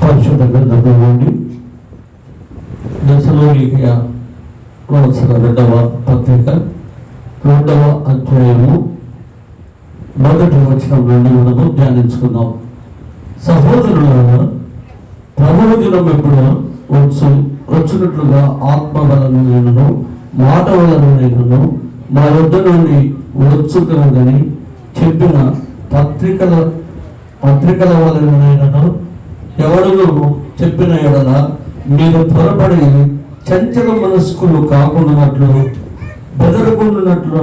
పరిశుద్ధ గ్రంథంలో నుండి దశలోనికయ రాసిన 2వ పత్రిక 2వ అధ్యాయము 1వ వచనం నుండి మనము ధ్యానించుకుందాం. సహోదరులారా, ప్రభువు దినం ఎప్పుడు వచ్చినట్లుగా ఆత్మ వలనను మాట వలనను మా యొద్ద నుండి వచ్చుకున్నదని చెప్పిన పత్రికల వలనను ఎవరు చెప్పిన ఎడల మీరు త్వరపడి చంచల మనస్కులు కాకుండానట్లు బెదరకుండానట్లు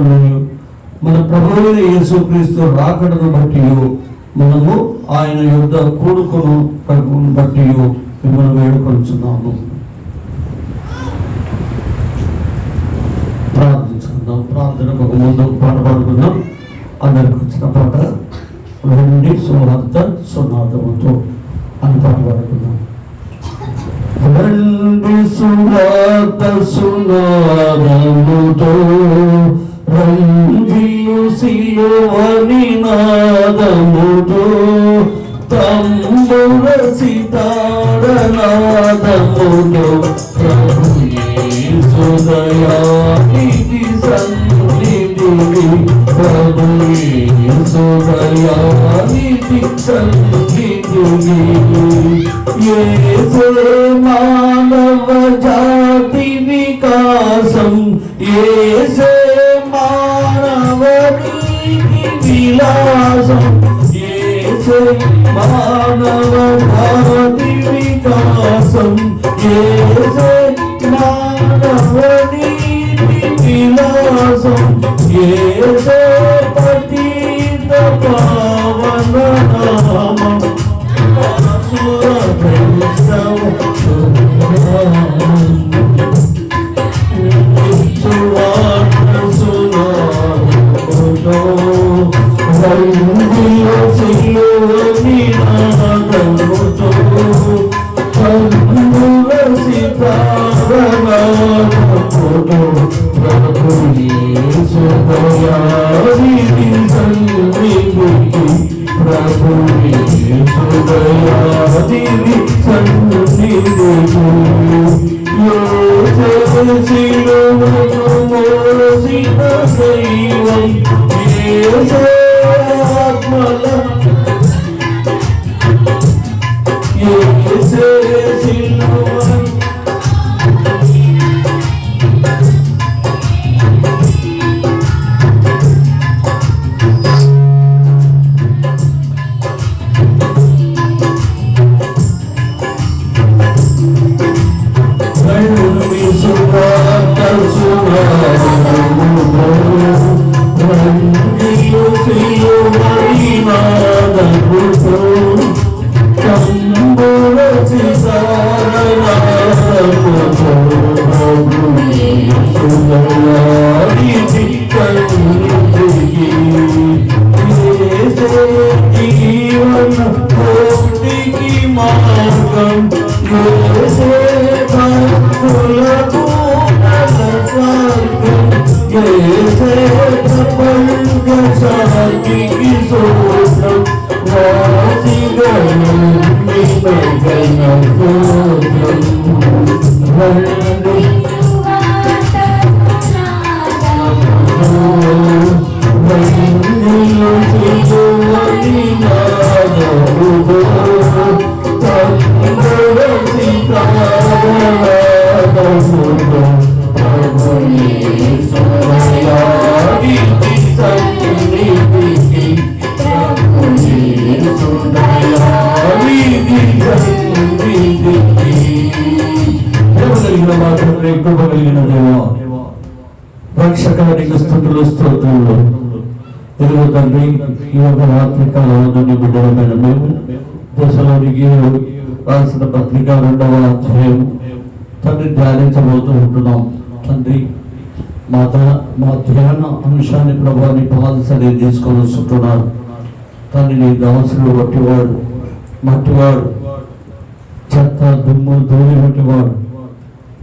మన ప్రభువైన యేసుక్రీస్తు రాకడను బట్టి మనము ఆయన యొద్ద కూడుకొను బట్టి మిమ్మల్ని వేడుకొంచున్నాము. ప్రార్థించుకుందాం. ప్రార్థనకు ఒక ముందు పాట పాడుకుందాం. అందరికి వచ్చిన పాట 2 సువార్త సునాదముతో అని పాట పాడుకుందాం. 2 సువార్త సునాదముతో రంజియు సిలువని నాదముతో తంబుర సితార నాదముతో ప్రభు యేసు దయానిధి సన్నిధిని ప్రభు యేసు దయానిధి సన్నిధిని యేసే మానవ జాతి వికాసం యేసే మానవ నీతి విలాసం యేసే మానవ జాతి వికాసం యేసే మానవ నీతి విలాసం యేసే పతిత పావన నామం రక్షకానికి స్తుతులు స్తోత్రములు. తెలుగు తండ్రి, ఈ యొక్క రాత్రి కాలంలో బిడ్డలమైన మేము దశలోనికి రాసిన పత్రిక 2వ అధ్యాయం తండ్రి ధ్యానించబోతూ ఉంటున్నాం. తండ్రి, మా ధ్యాన అంశాన్ని ప్రభాని పాదసరి తీసుకొని వస్తుంటున్నారు. తండ్రి, నీ దాసులు మట్టివాడు చెత్త దుమ్ము ధూళి వంటివాడు.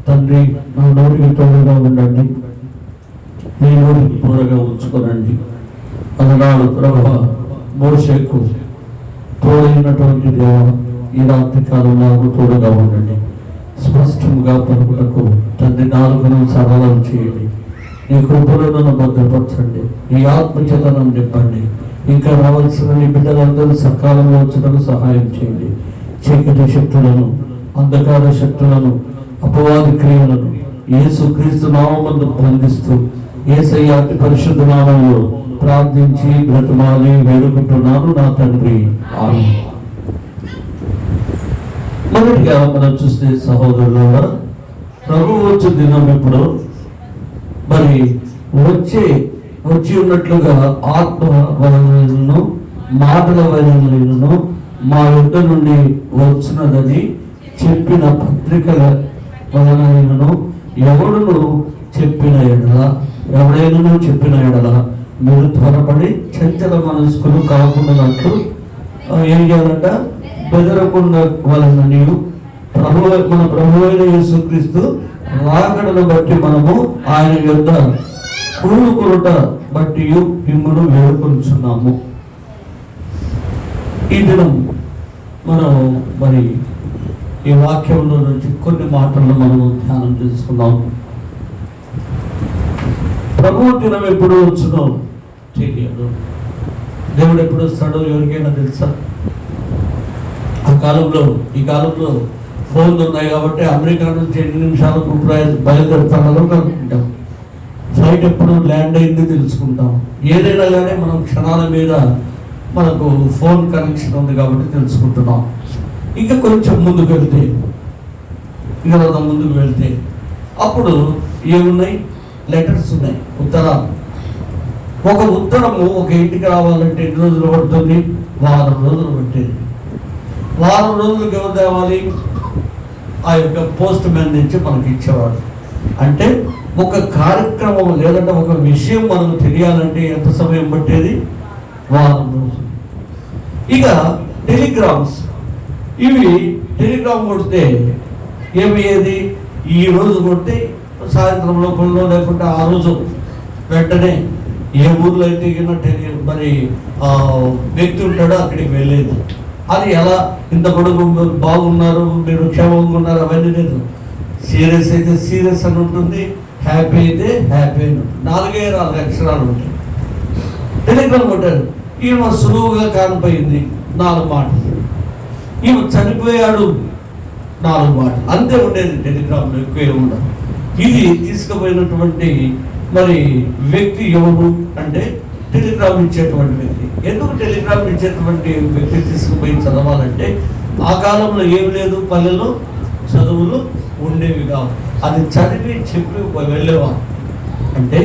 తండ్రి, నా నోటికి తోడుగా ఉండండి, నీ నోటికి పూరగా ఉంచుకోనండి. అలనాడు ప్రభా మోషేకు తోడైనటువంటి దేవ ఈ రాత్రి కాలంలో తోడుగా ఉండండి. స్పష్టంగా పలుకుటకు తండ్రి నాలుగును సరళం చేయండి. నీ కృపలను భద్రపరచండి. నీ ఆత్మచేతనం నింపండి. ఇంకా రావాల్సిన నీ బిడ్డలందరూ సకాలంలో వచ్చటకు సహాయం చేయండి. చీకటి శక్తులను, అంధకార శక్తులను, అపవాది క్రియలను యేసుక్రీస్తు నామమున బంధిస్తూ యేసయ్య అతి పరిశుద్ధ నామములో ప్రార్థించి బ్రతిమాలి వేడుకుంటున్నాను నా తండ్రి, ఆమేన్. మొదటిగా మనం చూస్తే సహోదరులారా, ప్రభు వచ్చే దినం ఎప్పుడు మరి వచ్చి ఉన్నట్లుగా ఆత్మ వలనను మాటల వలనను మా యుద్ధ నుండి వచ్చినదని చెప్పిన పత్రికల వలనను ఎవడైనా చెప్పిన ఎడల మీరు త్వరపడి చంచల మనస్కులు కాకుండానట్లు ఏం చేయాలంట, బెదరకుండా వలనని మన ప్రభు అయిన యేసుక్రీస్తు రాకడను బట్టి మనము ఆయన యొద్ద కూడుకొనుట బట్టి మిమ్మును వేడుకొనుచున్నాము. ఈ దినం మనం మరి ఈ వాక్యంలో నుంచి కొన్ని మాటలను మనము ధ్యానం చేసుకున్నాం. ప్రభు దినం ఎప్పుడు వచ్చునో తెలియదు. దేవుడు ఎప్పుడు వస్తాడో ఎవరికైనా తెలుసా? ఈ కాలంలో ఫోన్లు ఉన్నాయి కాబట్టి అమెరికా నుంచి 8 నిమిషాలకు బయలుదేరుతాడో అనుకుంటాం. ఫ్లైట్ ఎప్పుడు ల్యాండ్ అయింది తెలుసుకుంటాం. ఏదైనా కానీ మనం క్షణాల మీద మనకు ఫోన్ కనెక్షన్ ఉంది కాబట్టి తెలుసుకుంటున్నాం. ఇంకా కొంచెం ముందుకు వెళ్తే అప్పుడు ఏమున్నాయి? లెటర్స్ ఉన్నాయి, ఉత్తరాలు. ఒక ఉత్తరము ఒక ఇంటికి రావాలంటే ఎన్ని రోజులు పడుతుంది? వారం రోజులు పట్టేది. వారం రోజులకు ఎవరు తేవాలి? ఆ యొక్క పోస్ట్ మ్యాన్ నుంచి మనకి ఇచ్చేవాడు. అంటే ఒక కార్యక్రమం లేదంటే ఒక విషయం మనకు తెలియాలంటే ఎంత సమయం పట్టేది? వారం రోజులు. ఇక టెలిగ్రామ్స్, ఇవి టెలిగ్రామ్ కొడితే ఏమయ్యేది? ఈ రోజు కొడితే సాయంత్రం లోపల లేకుంటే ఆ రోజు వెంటనే ఏ ఊర్లో అయితే మరి వ్యక్తి ఉంటాడో అక్కడికి వెళ్ళేది. అది ఎలా ఇంత పొడుగు బాగున్నారు, మీరు క్షేమంగా ఉన్నారు అవన్నీ లేదు. సీరియస్ అయితే సీరియస్ అని ఉంటుంది, హ్యాపీ అయితే హ్యాపీ అని ఉంటుంది. 4 అక్షరాలు ఉంటాయి. టెలిగ్రామ్ కొట్టారు, ఈమె సులువుగా కానిపోయింది 4 మాటలు, ఈమె చనిపోయాడు 4 మాటలు, అంతే ఉండేది. టెలిగ్రామ్లో ఎక్కువ ఉండదు. ఇది తీసుకుపోయినటువంటి మరి వ్యక్తి ఎవరు అంటే టెలిగ్రామ్ ఇచ్చేటువంటి వ్యక్తి. ఎందుకు టెలిగ్రామ్ ఇచ్చేటువంటి వ్యక్తి తీసుకుపోయి చదవాలంటే ఆ కాలంలో ఏం లేదు, పల్లెలో చదువులు ఉండేవి కావు. అది చదివి చెప్పి వెళ్ళేవారు. అంటే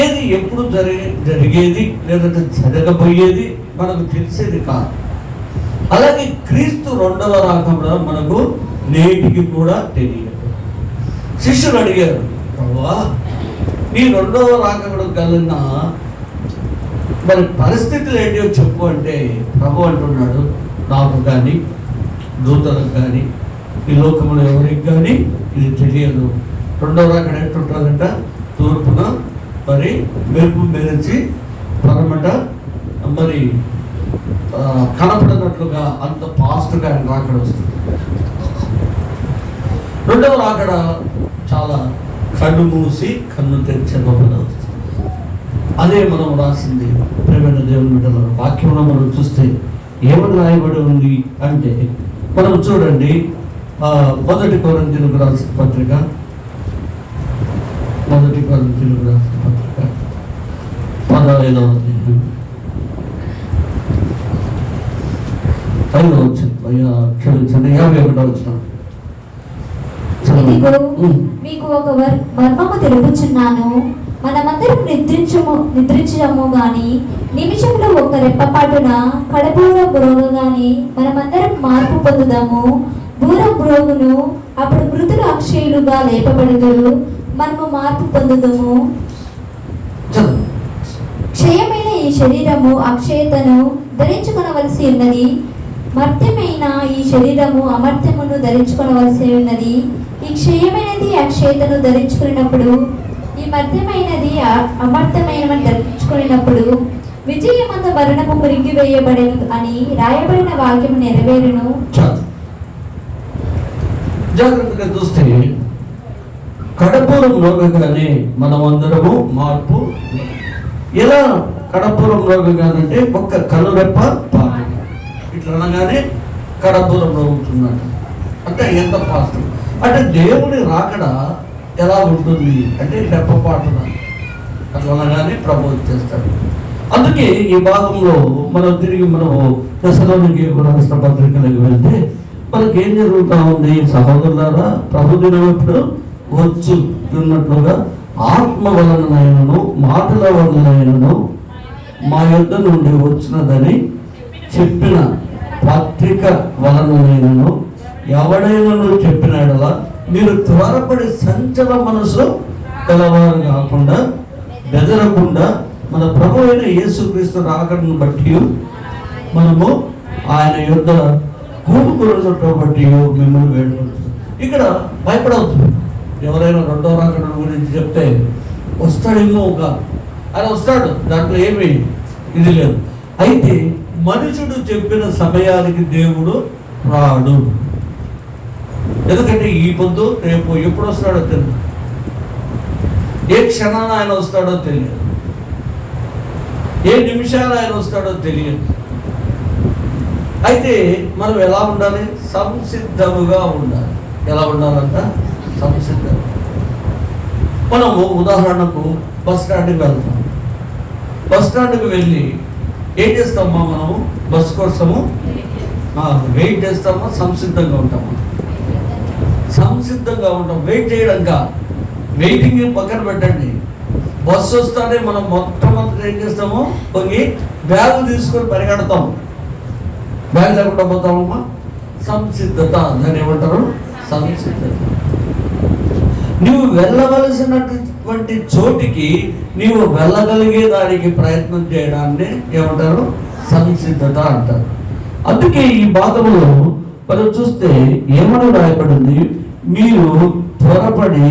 ఏది ఎప్పుడు జరిగేది లేదంటే జరగబోయేది మనకు తెలిసేది కాదు. అలాగే క్రీస్తు 2వ రాకడ మనకు నేటికి కూడా తెలియదు. శిష్యులు అడిగారు, ప్రభువా నీ 2వ రాకడ కలిగిన మరి పరిస్థితులు ఏంటో చెప్పు అంటే ప్రభు అంటున్నాడు, నాకు కానీ దూతలకు కానీ ఈ లోకంలో ఎవరికి కానీ ఇది తెలియదు. 2వ రాకడ ఎట్టుంటుందంట, తూర్పున మరి మెరుపు మెరిచి పరమట మరి కనపడినట్లుగా అంత ఫాస్ట్గా రాకడ వస్తుంది. 2వ రాకడ చాలా కన్ను మూసి కన్ను తెరిచే లోపల వస్తుంది. అదే మనం రాసింది. ప్రేమైన దేవుని బిడ్డల వాక్యంలో మనం చూస్తే ఏమని రాయబడి ఉంది అంటే మనం చూడండి, 1 కొరింథీయులకు రాసిన పత్రిక 15వ అధ్యాయం 5వ వచనం, క్షమించండి 51వ వచనం. మీకు ఒక మర్మము తెలుపుచున్నాను, మనమందరం నిద్రించము గాని నిమిషంలో ఒక రెప్పపాటున కడపూర బ్రోగగాని మనమందరం మార్పు పొందుదాము. దూరం బ్రోగును, అప్పుడు మృతులు అక్షయులుగా లేపబడుదురు, మనము మార్పు పొందుదాము. క్షయమైన ఈ శరీరము అక్షయతను ధరించుకొనవలసి ఉన్నది, మర్త్యమైన ఈ శరీరము అమర్త్యమును ధరించుకొనవలసి ఉన్నది. ఈ క్షయమైనది అక్షయతను ధరించుకున్నప్పుడు, ఈ మర్త్యమైనది అమర్త్యమైనది ధరించుకున్నప్పుడు విజయమందు మరణము మురిగివేయబడెను అని రాయబడిన వాక్యం నెరవేరును. చాలు. జాగ్రత్తగా చూస్తే కడపూరం రోగగానే మనమందరము మార్పు. ఎలా కడపూరం రోగగానంటే ఒక్క కనురెప్ప పాపం ఇట్లా అనగానే కడపూరం రోగుతున్నాడు అంటే ఎంత ఫాస్ట్. అంటే దేవుని రాకడ ఎలా ఉంటుంది అంటే రెప్పపాటున అట్లా అనగానే ప్రభు వచ్చేస్తాడు. అందుకే ఈ భాగంలో మనం తిరిగి మనము దశలోనికి రాష్ట్ర పత్రికలకు వెళ్తే మనకి ఏం జరుగుతూ ఉంది సహోదరులారా, ప్రభు దినం ఎప్పుడు వచ్చున్నట్లుగా ఆత్మ వలనైనను మాటల వలనైనను మా యొద్ద నుండి వచ్చినదని చెప్పిన పత్రిక వలనైనను ఎవడైనా చెప్పినాడలా మీరు త్వరపడి సంచల మనసు గలవారు కాకుండా బెదరకుండా మన ప్రభు అయిన యేసుక్రీస్తు రాకడను బట్టి మనము ఆయన యొద్ద కూడుకున్నట్టు బట్టి మిమ్మల్ని వేడుకుంటున్నాం. ఇక్కడ భయపడవద్దు. ఎవరైనా రెండో రాకడ గురించి చెప్తే వస్తాడేమో ఆయన వస్తాడు, దాంట్లో ఏమీ ఇది లేదు. అయితే మనుషుడు చెప్పిన సమయానికి దేవుడు రాడు. ఎందుకంటే ఈ పొద్దు రేపు ఎప్పుడు వస్తాడో తెలియదు, ఏ క్షణాన ఆయన వస్తాడో తెలియదు, ఏ నిమిషాన ఆయన వస్తాడో తెలియదు. అయితే మనం ఎలా ఉండాలి? సంసిద్ధముగా ఉండాలి. ఎలా ఉండాలంట? సంసిద్ధం. మనము ఉదాహరణకు బస్ స్టాండ్కి వెళ్తాం. బస్ స్టాండ్కి వెళ్ళి ఏం చేస్తామా? మనము బస్ కోసము వెయిట్ చేస్తామా? సంసిద్ధంగా ఉంటామా? సంసిద్ధంగా ఉంటాం. వెయిట్ చేయడంగా వెయిటింగ్ పక్కన పెట్టండి. బస్సు వస్తానే మనం మొట్టమొదటి ఏం చేస్తాము? కొన్ని బ్యాగు తీసుకొని పరిగెడతాం. బ్యాగ్ లేకుండా పోతామమ్మా. సంసిద్ధత, దాన్ని ఏమంటారు? సంసిద్ధత. నువ్వు వెళ్ళవలసినటువంటి చోటికి నీవు వెళ్ళగలిగే దానికి ప్రయత్నం చేయడాన్ని ఏమంటారు? సంసిద్ధత అంటారు. అందుకే ఈ భాగంలో మనం చూస్తే ఏమని రాయబడింది? మీరు త్వరపడి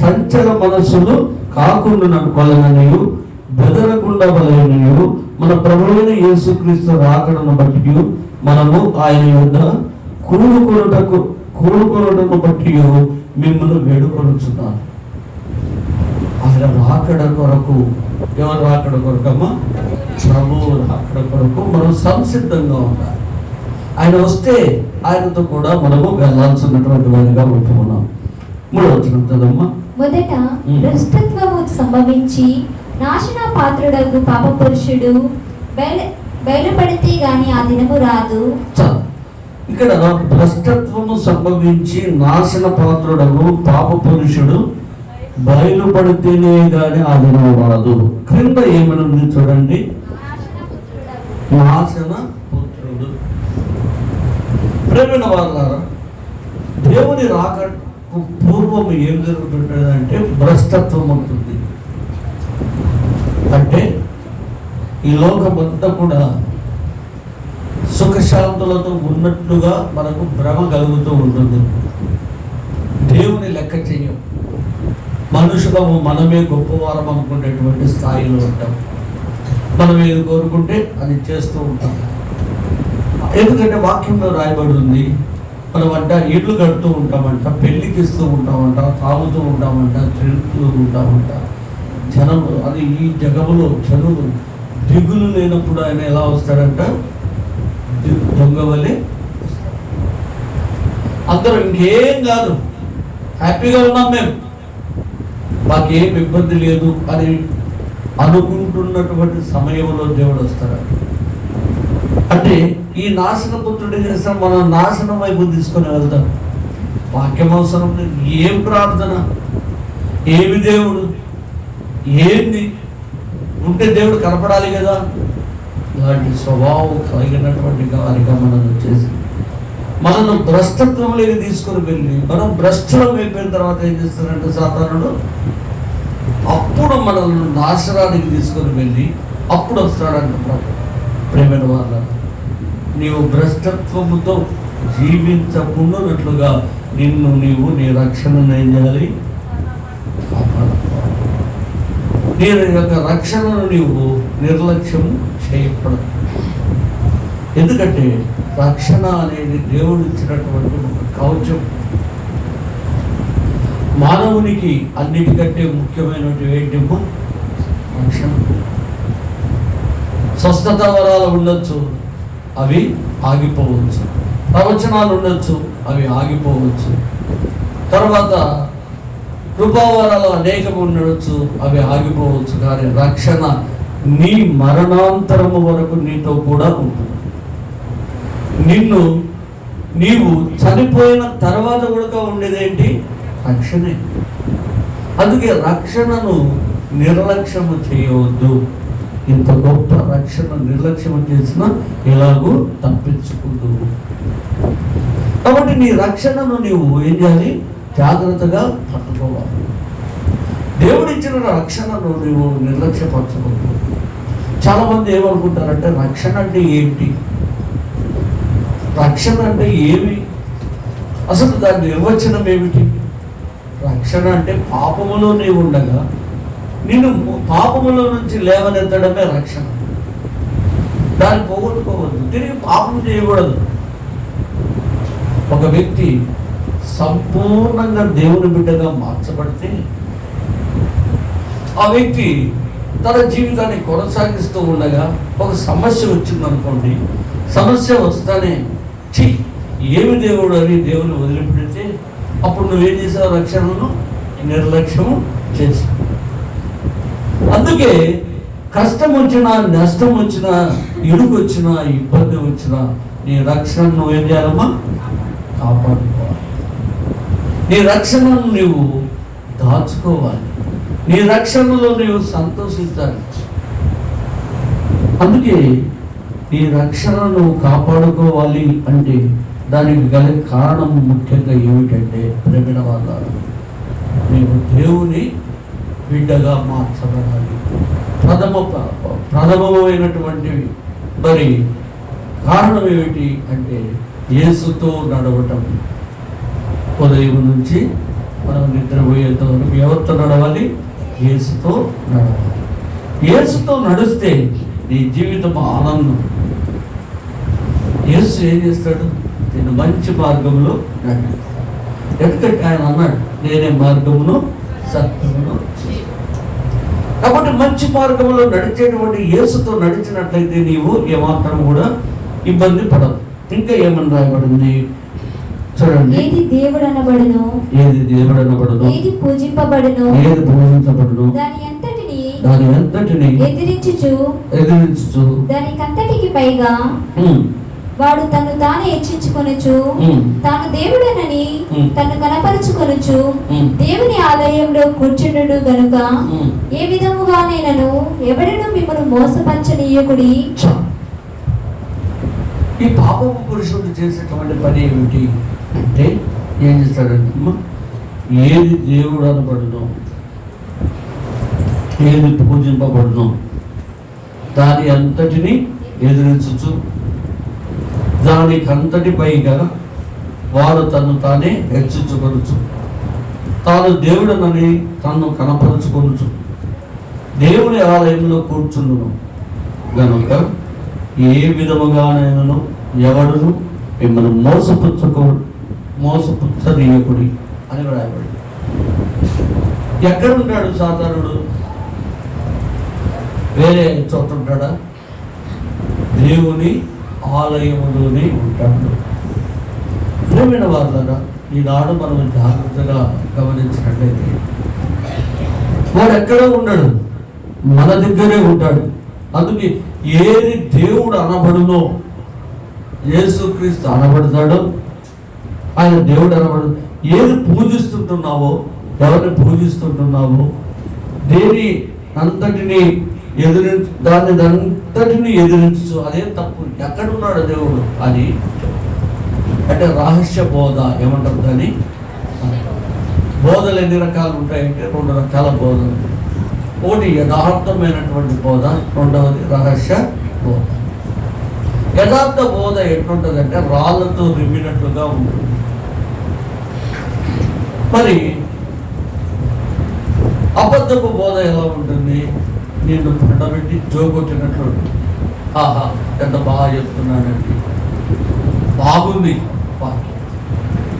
సంచల మనస్సులు కాకుండా వలననియు బెదరకుండా వలననియు మన ప్రభువైన యేసుక్రీస్తు రాకడను బట్టి మనము ఆయన యొద్ద కూడుకొనుటకు బట్టి మిమ్మల్ని వేడుకొనుచున్నాను. ఆయన రాకడ కొరకు, ఎవరు రాకడ కొరకమ్మా? ప్రభువు రాకడ కొరకు మనం సంసిద్ధంగా ఉండాలి. ఆయన వస్తే ఆయనతో కూడా మనము వెళ్ళాల్సినటువంటి వారిగా ఉంటున్నాం. 3వ వచనం చదవమ్మా. మొదట భ్రష్టత్వము సంభవించి నాశన పాత్రుడకు పాప పురుషుడు బయలుపడితే గాని ఆ దినము రాదు. ఇక్కడ భ్రష్టత్వము సంభవించి నాశన పాత్రుడకు పాప పురుషుడు బయలుపడితేనే గాని ఆ దినము రాదు. క్రింద ఏమనుంది చూడండి, నాశన పుత్రుడు. ప్రేమైన వాళ్ళారా, దేవుని రాకకు పూర్వం ఏం జరుగుతుంటుందంటే భ్రష్టత్వం ఉంటుంది. అంటే ఈ లోకమంతా కూడా సుఖశాంతులతో ఉన్నట్లుగా మనకు భ్రమ కలుగుతూ ఉంటుంది. దేవుని లెక్క చెయ్యం. మనుషులము మనమే గొప్పవారం అనుకునేటువంటి స్థాయిలో ఉంటాం. మనం ఏది కోరుకుంటే అది చేస్తూ ఉంటాం. ఎందుకంటే వాక్యంలో రాయబడి ఉంది, మనం అంట ఇళ్ళు కడుతూ ఉంటామంట, పెళ్లికి ఇస్తూ ఉంటామంట, తాగుతూ ఉంటామంట, తిరుగుతూ ఉంటామంట. జనము అది ఈ జగములో జనులు దిగులు లేనప్పుడు ఆయన ఎలా వస్తాడంట? దొంగ వలె. అందరూ ఇంకేం కాదు, హ్యాపీగా ఉన్నాం మేము, మాకేం ఇబ్బంది లేదు అని అనుకుంటున్నటువంటి సమయంలో దేవుడు వస్తాడు. అంటే ఈ నాశన పుత్రుడు చేస్తాం, మనం నాశనం వైపు తీసుకొని వెళ్తాం. వాక్యం అవసరం లేదు, ఏం ప్రార్థన, ఏమి దేవుడు, ఏంది ఉంటే దేవుడు కనపడాలి కదా. ఇలాంటి స్వభావం కలిగినటువంటి వారిగా మనం వచ్చేసి మనను భ్రష్టత్వంలోకి తీసుకొని వెళ్ళి మనం భ్రష్టం అయిపోయిన తర్వాత ఏం చేస్తారంటే సాతానుడు అప్పుడు మనల్ని నాశనానికి తీసుకొని వెళ్ళి అప్పుడు వస్తాడంట ప్రభు. ప్రేమైన వాళ్ళ, నీవు భ్రష్టత్వముతో జీవించకుండానట్లుగా నీవు నీ రక్షణను ఏం చేయాలి? నీ యొక్క రక్షణను నీవు నిర్లక్ష్యం చేయకూడదు. ఎందుకంటే రక్షణ అనేది దేవుడు ఇచ్చినటువంటి ఒక కవచం. మానవునికి అన్నిటికంటే ముఖ్యమైనటువంటి ఏంటేమో రక్షణ. స్వస్థత వరాలు ఉండొచ్చు, అవి ఆగిపోవచ్చు. ప్రవచనాలు ఉండొచ్చు, అవి ఆగిపోవచ్చు. తర్వాత కృపావరాలు అనేకం ఉండవచ్చు, అవి ఆగిపోవచ్చు. కానీ రక్షణ నీ మరణాంతరము వరకు నీతో కూడా ఉంటుంది. నీవు చనిపోయిన తర్వాత కూడా ఉండేదేంటి? రక్షణే. అందుకే రక్షణను నిర్లక్ష్యము చేయవద్దు. ఇంత గొప్ప రక్షణ నిర్లక్ష్యం చేసినా ఎలాగూ తప్పించుకుంటూ. కాబట్టి నీ రక్షణను నీవు ఏం చేయాలి? జాగ్రత్తగా పట్టుకోవాలి. దేవుడిచ్చిన రక్షణను నీవు నిర్లక్ష్యపరచకూడదు. చాలామంది ఏమనుకుంటారంటే రక్షణ అంటే ఏంటి, రక్షణ అంటే ఏమి, అసలు దాని నిర్వచనం ఏమిటి? రక్షణ అంటే పాపములో నీవు ఉండగా నిన్ను పాపములో నుంచి లేవనెత్తడమే రక్షణ. దాన్ని పోగొట్టుకోవద్దు, తిరిగి పాపం చేయకూడదు. ఒక వ్యక్తి సంపూర్ణంగా దేవుని బిడ్డగా మార్చబడితే ఆ వ్యక్తి తన జీవితాన్ని కొనసాగిస్తూ ఉండగా ఒక సమస్య వచ్చిందనుకోండి, సమస్య వస్తానే ఏమి దేవుడు అని దేవుని వదిలిపెడితే అప్పుడు నువ్వేం చేసావు? రక్షణను నిర్లక్ష్యము చేసి. అందుకే కష్టం వచ్చినా, నష్టం వచ్చినా, ఇరుకు వచ్చినా, ఇబ్బంది వచ్చినా నీ రక్షణను నువ్వేం చేయాలమ్మా? కాపాడుకోవాలి. నీ రక్షణను నీవు దాచుకోవాలి. నీ రక్షణలో నీవు సంతోషించాలి. అందుకే నీ రక్షణను కాపాడుకోవాలి అంటే దానికి గల కారణం ముఖ్యంగా ఏమిటంటే, ప్రేమిన వాళ్ళ నీవు దేవుని బిడ్డగా మార్చబడాలి. ప్రథమమైనటువంటి మరి కారణం ఏమిటి అంటే యేసుతో నడవటం. ఉదయం నుంచి మనం నిద్రపోయేంత వరకు ఎవరితో నడవాలి? యేసుతో నడవాలి. యేసుతో నడిస్తే నీ జీవితం ఆనందం. యేసు ఏం చేస్తాడు? నేను మంచి మార్గంలో నడు. ఎందుకంటే ఆయన అన్నాడు, నేనే మార్గమును సత్యమును. కాబట్టి మంచి మార్గంలో నడిచేటువంటి యేసుతో నడిచినట్లయితే నీవు ఏమాత్రం కూడా ఇబ్బంది పడవు. ఇంకా ఏమని రాయబడింది చూడండి. ఏది దేవుడు అనబడును, ఏది పూజింపబడును, దాని అంతటిని ఎదిరించుచు దానికంతటికి పైగా వాడు తను తాను హెచ్చించుకొనుచు తాను దేవుడనని తను కనపరుచుకొనుచు దేవుని ఆలయంలో కూర్చుండు గనుక ఏ విధముగానైనను ఎవడను మిమ్మల్ని మోసపరచనీయకుడి. ఈ పాపపు పురుషుడు చేసేటువంటి పని ఏమిటి అంటే ఏం చేస్తాడంటే, ఏది దేవుడు అనబడును, ఏది పూజింపబడును దాని అంతటిని ఎదిరించు దానికంతటి పైగా వాడు తను తానే హెచ్చించుకొనుచు తాను దేవుడనని తను కనపరుచుకొనుచు దేవుని ఆలయంలో కూర్చుండును గనుక ఏ విధముగానైనను ఎవడును మిమ్మల్ని మోసపుచ్చనీయకుడి అని రాయబడి. ఎక్కడుంటాడు సాధారణుడు? వేరే చోట ఉంటాడా? దేవుని ఆలయంలోనే ఉంటాడు. ప్రేమైన వాళ్ళరా, ఈనాడు మనం జాగ్రత్తగా గమనించినట్లయితే వాడు ఎక్కడో ఉన్నాడు, మన దగ్గరే ఉంటాడు. అందుకే ఏది దేవుడు అనబడునో, యేసుక్రీస్తు అనబడతాడో ఆయన దేవుడు అనబడు. ఏది పూజిస్తుంటున్నావో, ఎవరిని పూజిస్తుంటున్నావో, దేని అంతటిని దాన్ని ఎదిరించు. అదే తప్పు. ఎక్కడున్నాడు దేవుడు అని అంటే రహస్య బోధ ఏమంటారు దాన్ని? బోధలు ఎన్ని రకాలు ఉంటాయంటే 2 రకాల బోధలు. ఒకటి యథార్థమైనటువంటి బోధ, రెండవది రహస్య బోధ. యథార్థ బోధ ఎట్లుంటుందంటే రాళ్ళతో రిమ్మినట్లుగా ఉంటుంది. మరి అబద్ధపు బోధ ఎలా ఉంటుంది? నిన్ను పండబెట్టి జోగొట్టినట్లు ఉంటుంది. ఆహా, ఎంత బాగా చెప్తున్నానండి, బాగుంది వాక్యం.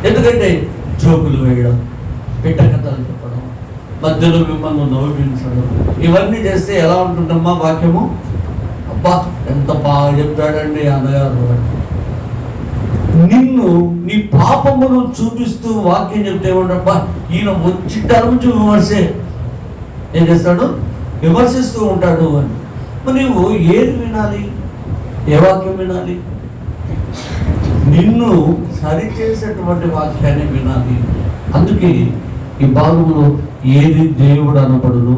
ఎందుకంటే జోకులు వేయడం, పిట్టకథలు చెప్పడం, మధ్యలో మిమ్మల్ని నవ్వించడం, ఇవన్నీ చేస్తే ఎలా ఉంటుందమ్మా వాక్యము? అబ్బా ఎంత బాగా చెప్తాడండి అన్నగారు. నిన్ను నీ పాపమును చూపిస్తూ వాక్యం చెప్తే ఏమంటబ్బా, ఈయన వచ్చి నుంచి విమర్శే ఏం చేస్తాడు, విమర్శిస్తూ ఉంటాడు అని. మరి నువ్వు ఏది వినాలి? ఏ వాక్యం వినాలి? నిన్ను సరిచేసేటువంటి వాక్యాన్ని వినాలి. అందుకే ఈ భాగంలో ఏది దేవుడు అనబడును,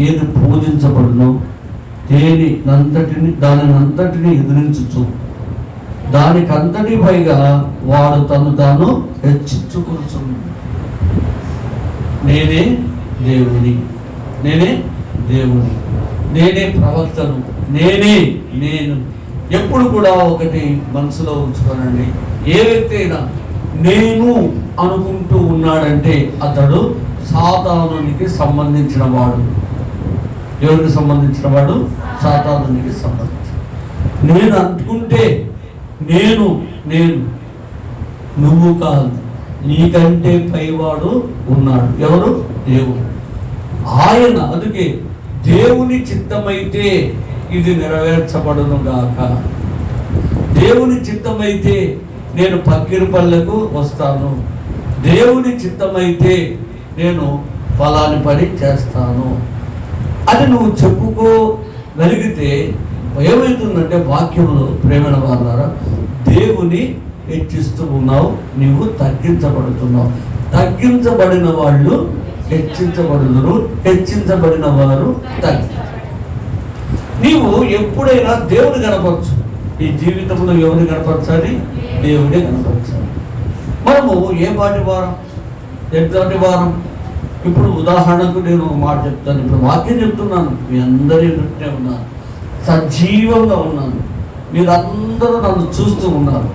ఏది పూజించబడును, దానిని అంతటిని ఎదిరించు, దానికంతటి పైగా వాడు తను తాను హెచ్చించుకుంటుంది. నేనే దేవుని, నేనే దేవుని, నేనే ప్రవక్తను, నేను ఎప్పుడు కూడా ఒకటి మనసులో ఉంచుకోనండి. ఏ వ్యక్తి అయినా నేను అనుకుంటూ ఉన్నాడంటే అతడు సాతానునికి సంబంధించిన వాడు. ఎవరికి సంబంధించిన వాడు? సాతానునికి సంబంధించిన. నేను అనుకుంటే నేను నువ్వు కాదు, నీకంటే పైవాడు ఉన్నాడు. ఎవరు? దేవుడు. ఆయన. అందుకే దేవుని చిత్తమైతే ఇది నెరవేర్చబడును గాక. దేవుని చిత్తమైతే నేను పక్కిరిపల్లెకు వస్తాను, దేవుని చిత్తమైతే నేను ఫలాని పని చేస్తాను అని నువ్వు చెప్పుకోగలిగితే ఏమవుతుందంటే వాక్యంలో ప్రేమైన వారులారా, దేవుని హెచ్చిస్తూ ఉన్నావు, నువ్వు తగ్గించబడుతున్నావు. తగ్గించబడిన వాళ్ళు హెచ్చించబడుదురు, హెచ్చించబడిన వారు నీవు ఎప్పుడైనా దేవుని కనపరచు. ఈ జీవితంలో ఎవరిని కనపరచాలి? దేవుడే కనపరచాలి. మనము ఏ పాటి వారం, ఎంతటి వారం? ఇప్పుడు ఉదాహరణకు నేను ఒక మాట చెప్తాను. ఇప్పుడు వాక్యం చెప్తున్నాను, మీ అందరి ఎదుటే ఉన్నాను, సజీవంగా ఉన్నాను, మీరందరూ నన్ను చూస్తూ ఉన్నారు.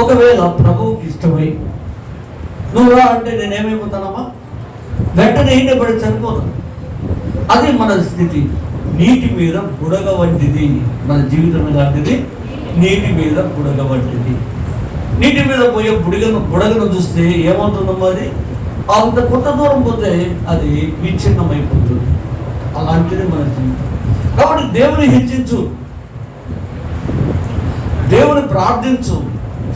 ఒకవేళ ప్రభువుకి ఇష్టమై నువ్వు రా అంటే నేనేమైపోతానమ్మా? వెంటనే పడి చనిపోతాను. అది మన స్థితి. నీటి మీద బుడగ వంటిది మన జీవితం. లాంటిది నీటి మీద బుడగ వంటిది. నీటి మీద పోయే బుడగను చూస్తే ఏమవుతుందమ్మా? అది అంత కొంత దూరం పోతే అది విచ్ఛిన్నమైపోతుంది. అలాంటిది మన జీవితం. కాబట్టి దేవుని హెచ్చించు, దేవుని ప్రార్థించు,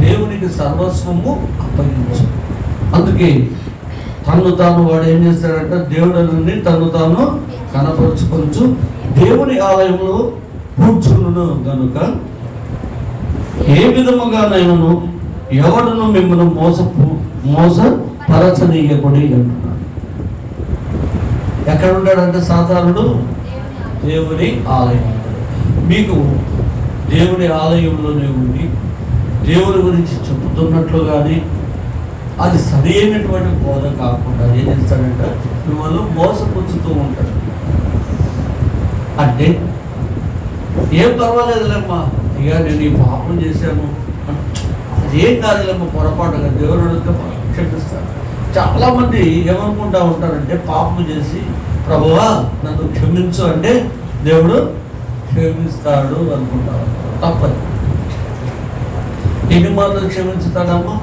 దేవునికి సర్వస్వము అప్పగించు. అందుకే తను తాను వాడు ఏం చేస్తాడంటే దేవుడి నుండి తను తాను కనపరుచుకొంచు దేవుని ఆలయంలో కూర్చును గనుక ఏ విధముగానైనాను ఎవడును మిమ్మల్ని మోసపరచనీయకుడి అంటున్నాడు. ఎక్కడ ఉంటాడంటే సాతానుడు? దేవుని ఆలయం. మీకు దేవుని ఆలయంలోనే ఉండి దేవుని గురించి చెబుతున్నట్లు కానీ అది సరి అయినటువంటి బోధ కాకుండా ఏం చేస్తాడంటే మిమ్మల్ని మోసపుచ్చుతూ ఉంటాడు. అంటే ఏం పర్వాలేదులేమ్మా, ఇక నేను ఈ పాపం చేశాను, అది ఏం కాదులేమ్మా, పొరపాటుగా దేవుడు అడిగితే క్షమిస్తాడు. చాలామంది ఏమనుకుంటా ఉంటారంటే పాపం చేసి ప్రభువా నన్ను క్షమించు అంటే దేవుడు క్షమిస్తాడు అనుకుంటారు. తప్పదు. ఎన్ని మార్లు క్షమించుతాడమ్మా?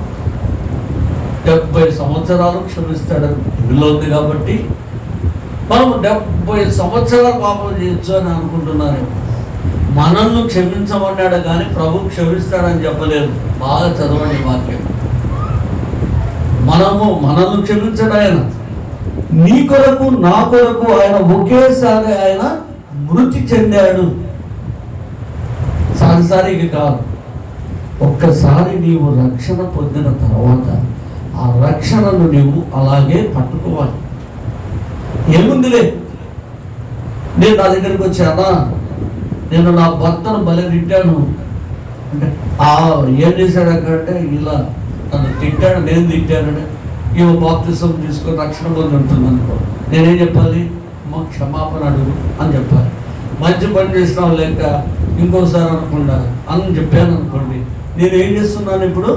70 సంవత్సరాలు క్షమిస్తాడని బైబిల్లో ఉంది. కాబట్టి మనం 70 సంవత్సరాలు పాపం చేయొచ్చు అని అనుకుంటున్నారు. మనల్ని క్షమించమన్నాడు కానీ ప్రభు క్షమిస్తాడని చెప్పలేదు. బాగా చదవండి వాక్యం. మనల్ని క్షమించాడు ఆయన. నీ కొరకు నా కొరకు ఆయన ఒకేసారి ఆయన మృతి చెందాడు. సారిసారికి కాదు. ఒక్కసారి నీవు రక్షణ పొందిన తర్వాత ఆ రక్షణను నీవు అలాగే పట్టుకోవాలి. ఏముందిలే, నేను నా దగ్గరికి వచ్చానా, నేను నా భర్తను బలి తిట్టాను అంటే ఏం చేశాడు అక్కడంటే ఇలా నన్ను తిట్టాడు, నేను తిట్టానంటే ఇవ బాప్తిసం తీసుకొని రక్షణ పొంది ఉంటుంది అనుకో. నేనేం చెప్పాలి? మా క్షమాపణ అడుగు అని చెప్పాలి. మంచి పని చేస్తున్నావు లేక ఇంకోసారి అనకుండా అని చెప్పాను అనుకోండి, నేనేం చేస్తున్నాను? ఇప్పుడు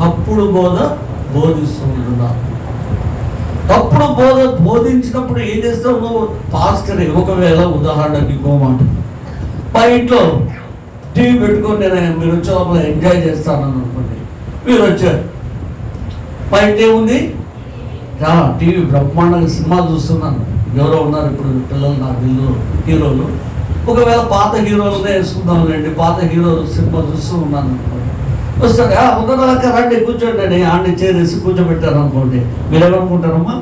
తప్పుడు బోధ బోధిస్తూ ఉంటున్నాను. తప్పుడు బోధించినప్పుడు ఏం చేస్తావు నువ్వు? పాస్టర్ ఒకవేళ ఉదాహరణకి ఇంకోమాట, మా ఇంట్లో టీవీ పెట్టుకొని మీరు వచ్చే లోపల ఎంజాయ్ చేస్తానని అనుకోండి, మీరు వచ్చారు, మా ఇంట్లో ఏముంది? టీవీ బ్రహ్మాండంగా సినిమా చూస్తున్నాను. ఎవరో ఉన్నారు ఇప్పుడు పిల్లలు నా హీరోలు, ఒకవేళ పాత హీరోలనే వేసుకుందాంలేండి, పాత హీరోలు సినిమా చూస్తూ ఉన్నాను అనుకోండి, వస్తాడు ఉన్నదాకా రండి కూర్చోండి, ఆడిని చేరేసి కూర్చోబెట్టారు అనుకోండి, మీరేమనుకుంటారమ్మా?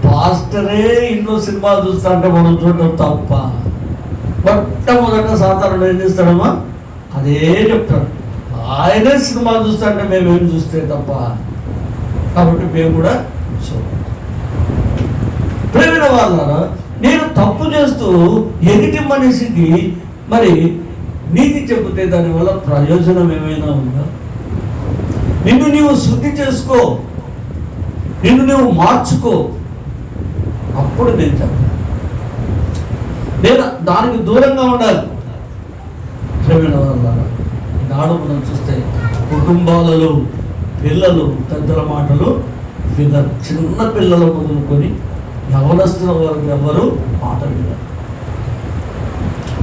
పాస్టరే ఇంట్లో సినిమా చూస్తా అంటే మనం చూడడం తప్ప. మొట్టమొదట సాధారణ ఏం చేస్తాడమ్మా? అదే చెప్తాడు, ఆయనే సినిమా చూస్తా అంటే మేమేం చూస్తే తప్ప. కాబట్టి మేము కూడా ప్రేమిన వాళ్ళారా, నేను తప్పు చేస్తూ ఎదుటి మనిషికి మరి నీతి చెబితే దానివల్ల ప్రయోజనం ఏమైనా ఉందా? నిన్ను నీవు శుద్ధి చేసుకో, నిన్ను నువ్వు మార్చుకో, అప్పుడు నేను చెప్పను. నేను దానికి దూరంగా ఉండాలి. ప్రేమిన వాళ్ళారా, ఈనాడు మనం చూస్తే కుటుంబాలలో పిల్లలు పెద్దల మాటలు వినరు. చిన్న పిల్లలు మొదలుకొని యవనస్తుల వరకు ఎవరు మాట వినరు.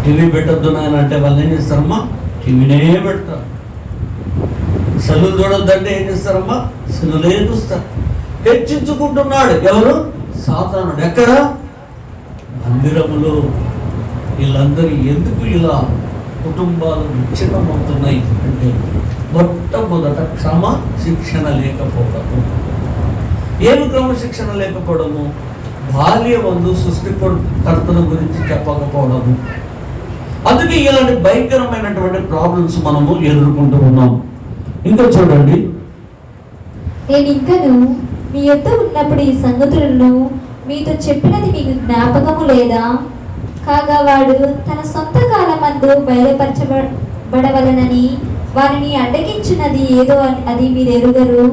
టీవీ పెట్టద్దు నాయన అంటే వాళ్ళు ఏం చేస్తారమ్మా? టీవీనే పెడతారు. సెల్లులు చూడొద్దంటే ఏం చేస్తారమ్మా? సెల్లులే చూస్తారు. హెచ్చించుకుంటున్నాడు ఎవరు? సాతానుడు. ఎక్కడ? మందిరములో. వీళ్ళందరూ ఎందుకు ఇలా కుటుంబాలు విచ్ఛిన్నమవుతున్నాయి అంటే మొట్టమొదట క్రమశిక్షణ లేకపోవడము. ఏమి క్రమశిక్షణ లేకపోవడము? బాల్యమందు సృష్టికర్తల గురించి చెప్పకపోవడము. అందుకే ఇలాంటి భయంకరమైనటువంటి ప్రాబ్లమ్స్ మనము ఎదుర్కొంటూ ఉన్నాం. ఇంకా చూడండి, నేను ఇంకను మీ యొద్ద ఉన్నప్పుడు ఈ సంగతులను మీతో చెప్పినది మీకు జ్ఞాపకము లేదా? కాగా వాడు తన సొంత కాలమందు బయలుపరచబడవలనని వారిని అడ్డగించినది ఏదో అది మీరెరుగరు.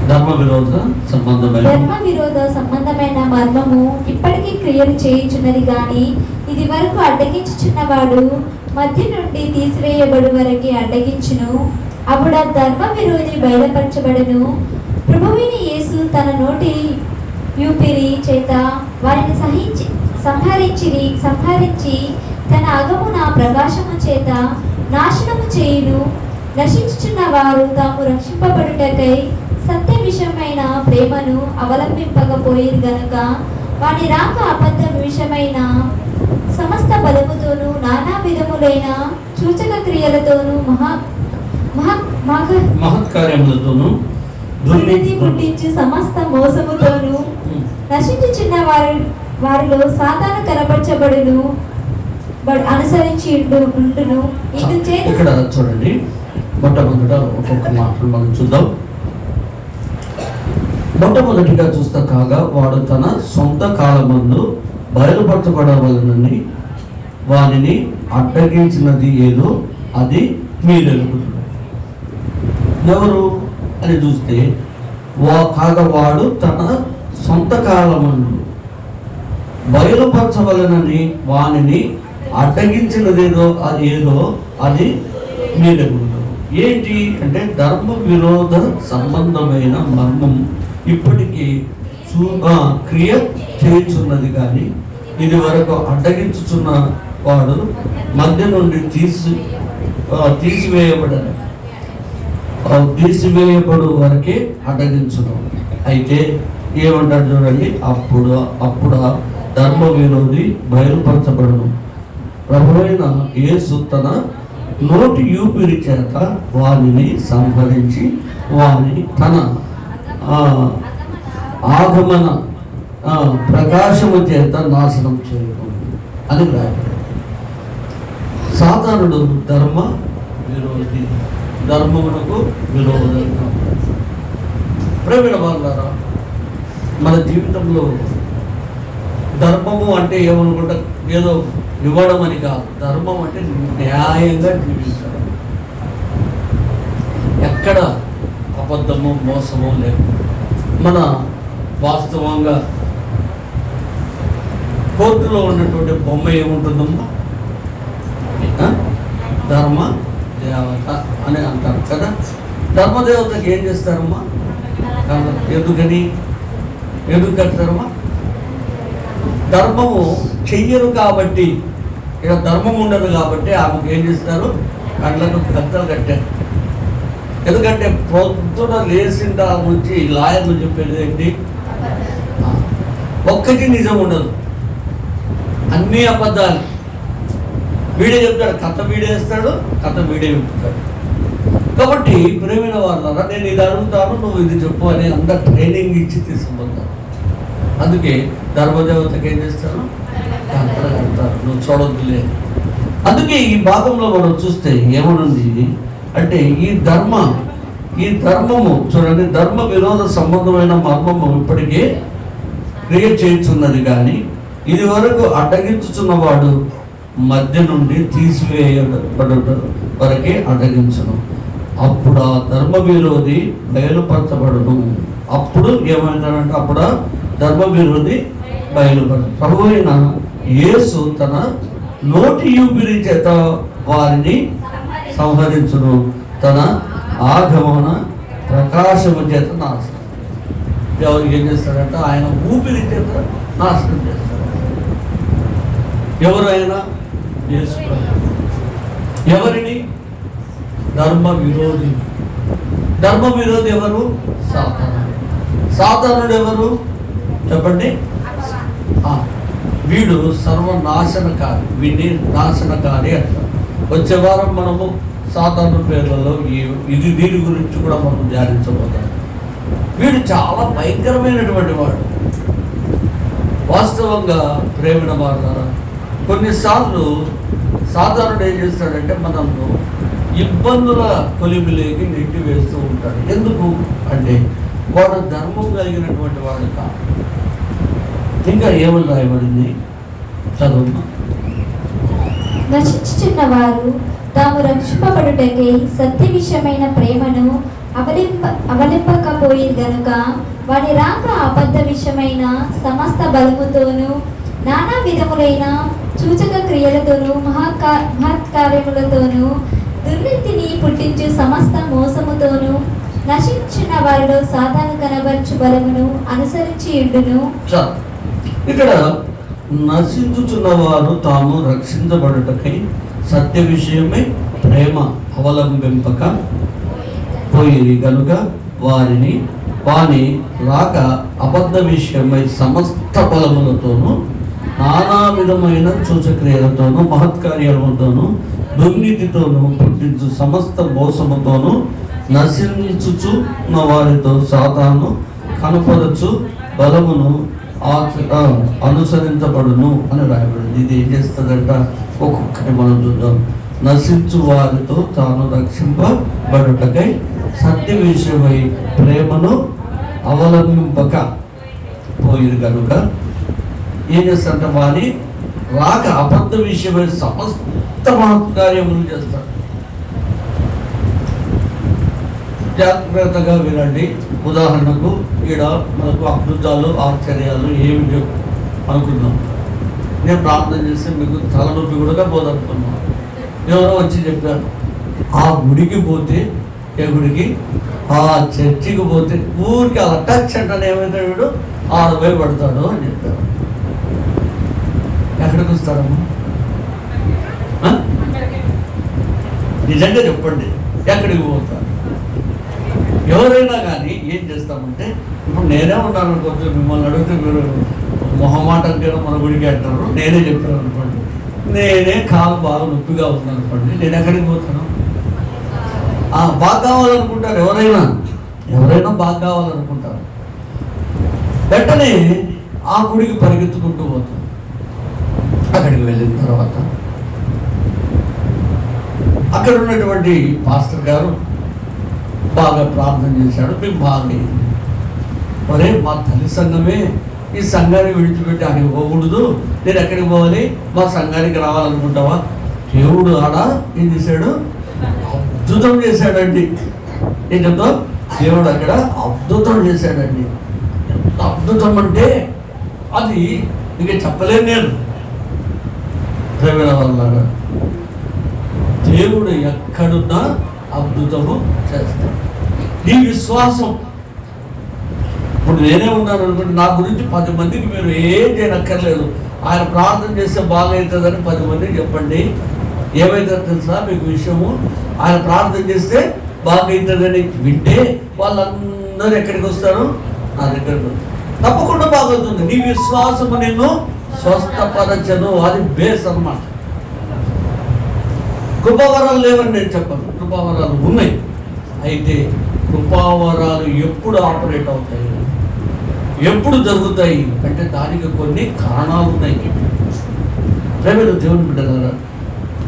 ధర్మ విరోధ సంబంధమైన మర్మము ఇప్పటికీ క్రియలు చేయుచున్నది గాని ఇది వరకు అడ్డగించుచున్నవాడు మధ్య నుండి తీసివేయబడు వరకు అడ్డగించును. అప్పుడు ఆ ధర్మ విరోధి బయలుపరచబడును. ప్రభువైన యేసు తన నోటి యూపిరి చేత వారిని సంహరించి తన అగమున ప్రకాశము చేత నాశనము చేయును. నశించుచున్న వారు తాము రక్షింపబడుటకై సత్య విషయమైన ప్రేమను అవలంబింపకపోయేది గనుక వాని రాక అబద్ధ విషయమైన సమస్త బలముతోనూ నానా విధములైన సూచక క్రియలతోనూ మహత్కార్యములతోనూ దుర్నీతి పుట్టించి సమస్త మోసముతోనూ నశించుచున్న వారిలో సాతాను కనపరచబడును అనుసరించి ఉండును. ఇక్కడ చూడండి, మొట్టమొదట ఒక్కొక్క మాటలు మనం చూద్దాం. మొట్టమొదటిగా చూస్తా కాగా వాడు తన సొంత కాలమందు బయలుపరచబడవలనని వారిని అడ్డగించినది ఏదో అది మీరెరుగుతున్నారు. ఎవరు అని చూస్తే కాగా వాడు తన సొంత కాలమందు బయలుపరచవలనని వానిని అడ్డగించినదేదో అది మీరెరుగుతారు. ఏంటి అంటే ధర్మ విరోధ సంబంధమైన మర్మం ఇప్పటికీ క్రియ చేయుచున్నది కానీ ఇది వరకు అడ్డగించుచున్న వాడు మధ్య నుండి తీసివేయబడు వరకే అడ్డగించును. అయితే ఏమంటారు చూడండి, అప్పుడు ధర్మ విరోధి బయలుపరచబడును. ప్రభువైన యేసు తన నోటి యూపిరి చేత వారిని సంహరించి వారిని తన ఆగమన ప్రకాశము చేత నాశనం చేయడం అని రాయబడింది. సాధారణుడు ధర్మ విరోధి, ధర్మమునకు విరోధంగా. ప్రేమిన వాళ్ళారా, మన జీవితంలో ధర్మము అంటే ఏమనుకుంటా ఏదో ఇవ్వడం అని కాదు. ధర్మం అంటే న్యాయంగా జీవించడం, ఎక్కడ అబద్ధము మోసము లేదు. మన వాస్తవంగా కోర్టులో ఉన్నటువంటి బొమ్మ ఏముంటుందమ్మా? ధర్మ దేవత అని అంటారు కదా. ధర్మదేవతకి ఏం చేస్తారమ్మా? ఎందుకు కడతారమ్మా? ధర్మము చెయ్యరు కాబట్టి, ఇక ధర్మం ఉండదు కాబట్టి ఆమెకు ఏం చేస్తారు? కళ్ళకు గద్దలు కట్టారు. ఎందుకంటే పొద్దున లేచిందా నుంచి లాయర్లు చెప్పేది ఏంటి? ఒక్కటి నిజం ఉండదు, అన్నీ అబద్ధాలు. వీడే చెప్తాడు, కథ వీడే వేస్తాడు, కథ వీడే చెప్తాడు. కాబట్టి ప్రేమైన వాళ్ళరా, నేను ఇది అడుగుతాను, నువ్వు ఇది చెప్పు అని అందరు ట్రైనింగ్ ఇచ్చి తీసుకుపోతారు. అందుకే ధర్మదేవతకి ఏం చేస్తారు? కథలు కడతారు, నువ్వు చూడొద్దులే. అందుకే ఈ భాగంలో మనం చూస్తే ఏమనుంది అంటే, ఈ ధర్మము చూడండి, ధర్మ విరోధ సంబంధమైన మర్మము ఇప్పటికే క్రియేట్ చేయుచున్నది, కానీ ఇది వరకు అడ్డగించుచున్నవాడు మధ్య నుండి తీసివేయబడుట వరకే అడ్డగించును. అప్పుడు ఆ ధర్మ విరోధి బయలుపరచబడును. అప్పుడు ఏమైందంటే, అప్పుడు ఆ ధర్మ విరోధి బయలుపరచ ప్రభు అయిన యేసు తన నోటి యూపిరి చేత వారిని సంహరించును, తన ఆగమన ప్రకాశము చేత నాశనం. ఎవరు ఏం చేస్తారంటే, ఆయన ఊపిరి చేత నాశనం చేస్తారు. ఎవరు ఆయన? యేసు. ఎవరిని? ధర్మ విరోధి. ధర్మ విరోధి ఎవరు? సాతానుడు. సాతానుడు ఎవరు చెప్పండి? వీడు సర్వనాశనకారి, వీడిని నాశనకారి అంటారు. వచ్చే వారం మనము సాతాను పేర్లలో దీని గురించి కూడా మనం ధ్యానించబోతాం. వీడు చాలా భయంకరమైనటువంటి వాడు. వాస్తవంగా ప్రేమిన వారు, కొన్నిసార్లు సాధారణ ఏం చేస్తాడంటే, మనల్ని ఇబ్బందుల కొలిమిలోకి నెట్టి వేస్తూ ఉంటాడు. ఎందుకు అంటే, వాడు ధర్మం కలిగినటువంటి వాడు కాదు. ఇంకా ఏమని రాయబడింది? చదువు. నశించుచున్న వారు తాము రక్షింపబడుటకై సత్య విషయమైన ప్రేమను అవలింపకపోయి గనుక వారి రాక అబద్ధ విషయమైన సమస్త బలముతోనూ నానా విధములైన సూచక క్రియలతోనూ మహత్కార్యములతోనూ దుర్నీతిని పుట్టించు సమస్త మోసముతోనూ నశించిన వారిలో సాతాను కనబర్చు బలమును అనుసరించి ఉండును. ఇక్కడ నశించుచున్న వారు తాము రక్షించబడుటకై సత్య విషయమై ప్రేమ అవలంబింపక పోయి గనుక వాని రాక అబద్ధ విషయమై సమస్త బలములతోనూ నానా విధమైన సూచక్రియలతోనూ మహత్కార్యములతోనూ దుర్నీతితోనూ పుట్టించు సమస్త మోసముతోనూ నశించుచున్న వారితో సాతాను కనపరచు బలమును అనుసరించబడును అని రాయబడింది. ఇది ఏం చేస్తుందంట? ఒక్కొక్కటి మనం చూద్దాం. నశించు వారితో తాను రక్షింపబడుటకై సత్య విషయమై ప్రేమను అవలంబింపక పోయి కనుక ఏం చేస్తారంటే, వారి రాక అబద్ధ విషయమై సమస్త మహత్కార్యములు చేస్తారు. జాగ్రత్తగా వినండి. ఉదాహరణకు ఈడ మనకు అద్భుతాలు ఆశ్చర్యాలు ఏమి లేవు అనుకున్నాం. నేను ప్రార్థన చేస్తే మీకు తలనొప్పి కూడా పోదనుకున్నాం. ఎవరో వచ్చి చెప్పారు, ఆ గుడికి పోతే, ఏ గుడికి? ఆ చర్చికి పోతే ఊరికి అలా టచ్ అంటే ఏమైతే వీడు 60,000 పడతాడు అని చెప్పారు. ఎక్కడికి వస్తారమ్మా? నిజంగా చెప్పండి, ఎక్కడికి పోతారు? ఎవరైనా కానీ ఏం చేస్తామంటే, ఇప్పుడు నేనే ఉన్నాను అనుకోవచ్చు, మిమ్మల్ని అడిగితే మీరు మొహమాటంగా మన గుడికి అంటారు. నేనే చెప్పాను అనుకోండి, నేనే కాలు బాగా నొప్పిగా ఉంది అనుకోండి, నేను ఎక్కడికి పోతాను? బాగా కావాలనుకుంటారు. ఎవరైనా బాగా కావాలనుకుంటారు. వెంటనే ఆ గుడికి పరిగెత్తుకుంటూ పోతాం. అక్కడికి వెళ్ళిన తర్వాత అక్కడ ఉన్నటువంటి పాస్టర్ గారు బాగా ప్రార్థన చేశాడు, మీకు బాగా మరే మా తల్లి సంఘమే ఈ సంఘాన్ని విడిచిపెట్టి అక్కడికి పోకూడదు, నేను ఎక్కడికి పోవాలి? మా సంఘానికి రావాలనుకుంటావా? దేవుడు ఆడ ఏం చేశాడు? అద్భుతం చేశాడండి. ఏం చెప్తాం? దేవుడు అక్కడ అద్భుతం చేశాడండి. ఎంత అద్భుతం అంటే అది ఇక చెప్పలేను నేను. ప్రేమ వల్ల దేవుడు ఎక్కడున్నా అద్భుతము చేస్తాడు. నీ విశ్వాసం. ఇప్పుడు నేనే ఉన్నాను అనుకుంటే నా గురించి 10 మందికి మీరు ఏం చేయనక్కర్లేదు, ఆయన ప్రార్థన చేస్తే బాగవుతుందని 10 మందికి చెప్పండి. ఏమైతుందో తెలుసా మీకు విషయము? ఆయన ప్రార్థన చేస్తే బాగవుతుందని వింటే వాళ్ళందరూ ఎక్కడికి వస్తారు? నా దగ్గరకు. తప్పకుండా బాగవుతుంది. నీ విశ్వాసము నిన్ను స్వస్థపరచను. అది బేస్ అన్నమాట. కృపావరాలు లేవని నేను చెప్పను, కృపావరాలు ఉన్నాయి. అయితే కృపావరాలు ఎప్పుడు ఆపరేట్ అవుతాయి, ఎప్పుడు జరుగుతాయి అంటే దానికి కొన్ని కారణాలు ఉన్నాయి. ప్రేమలో దేవుని బిడ్డలారా,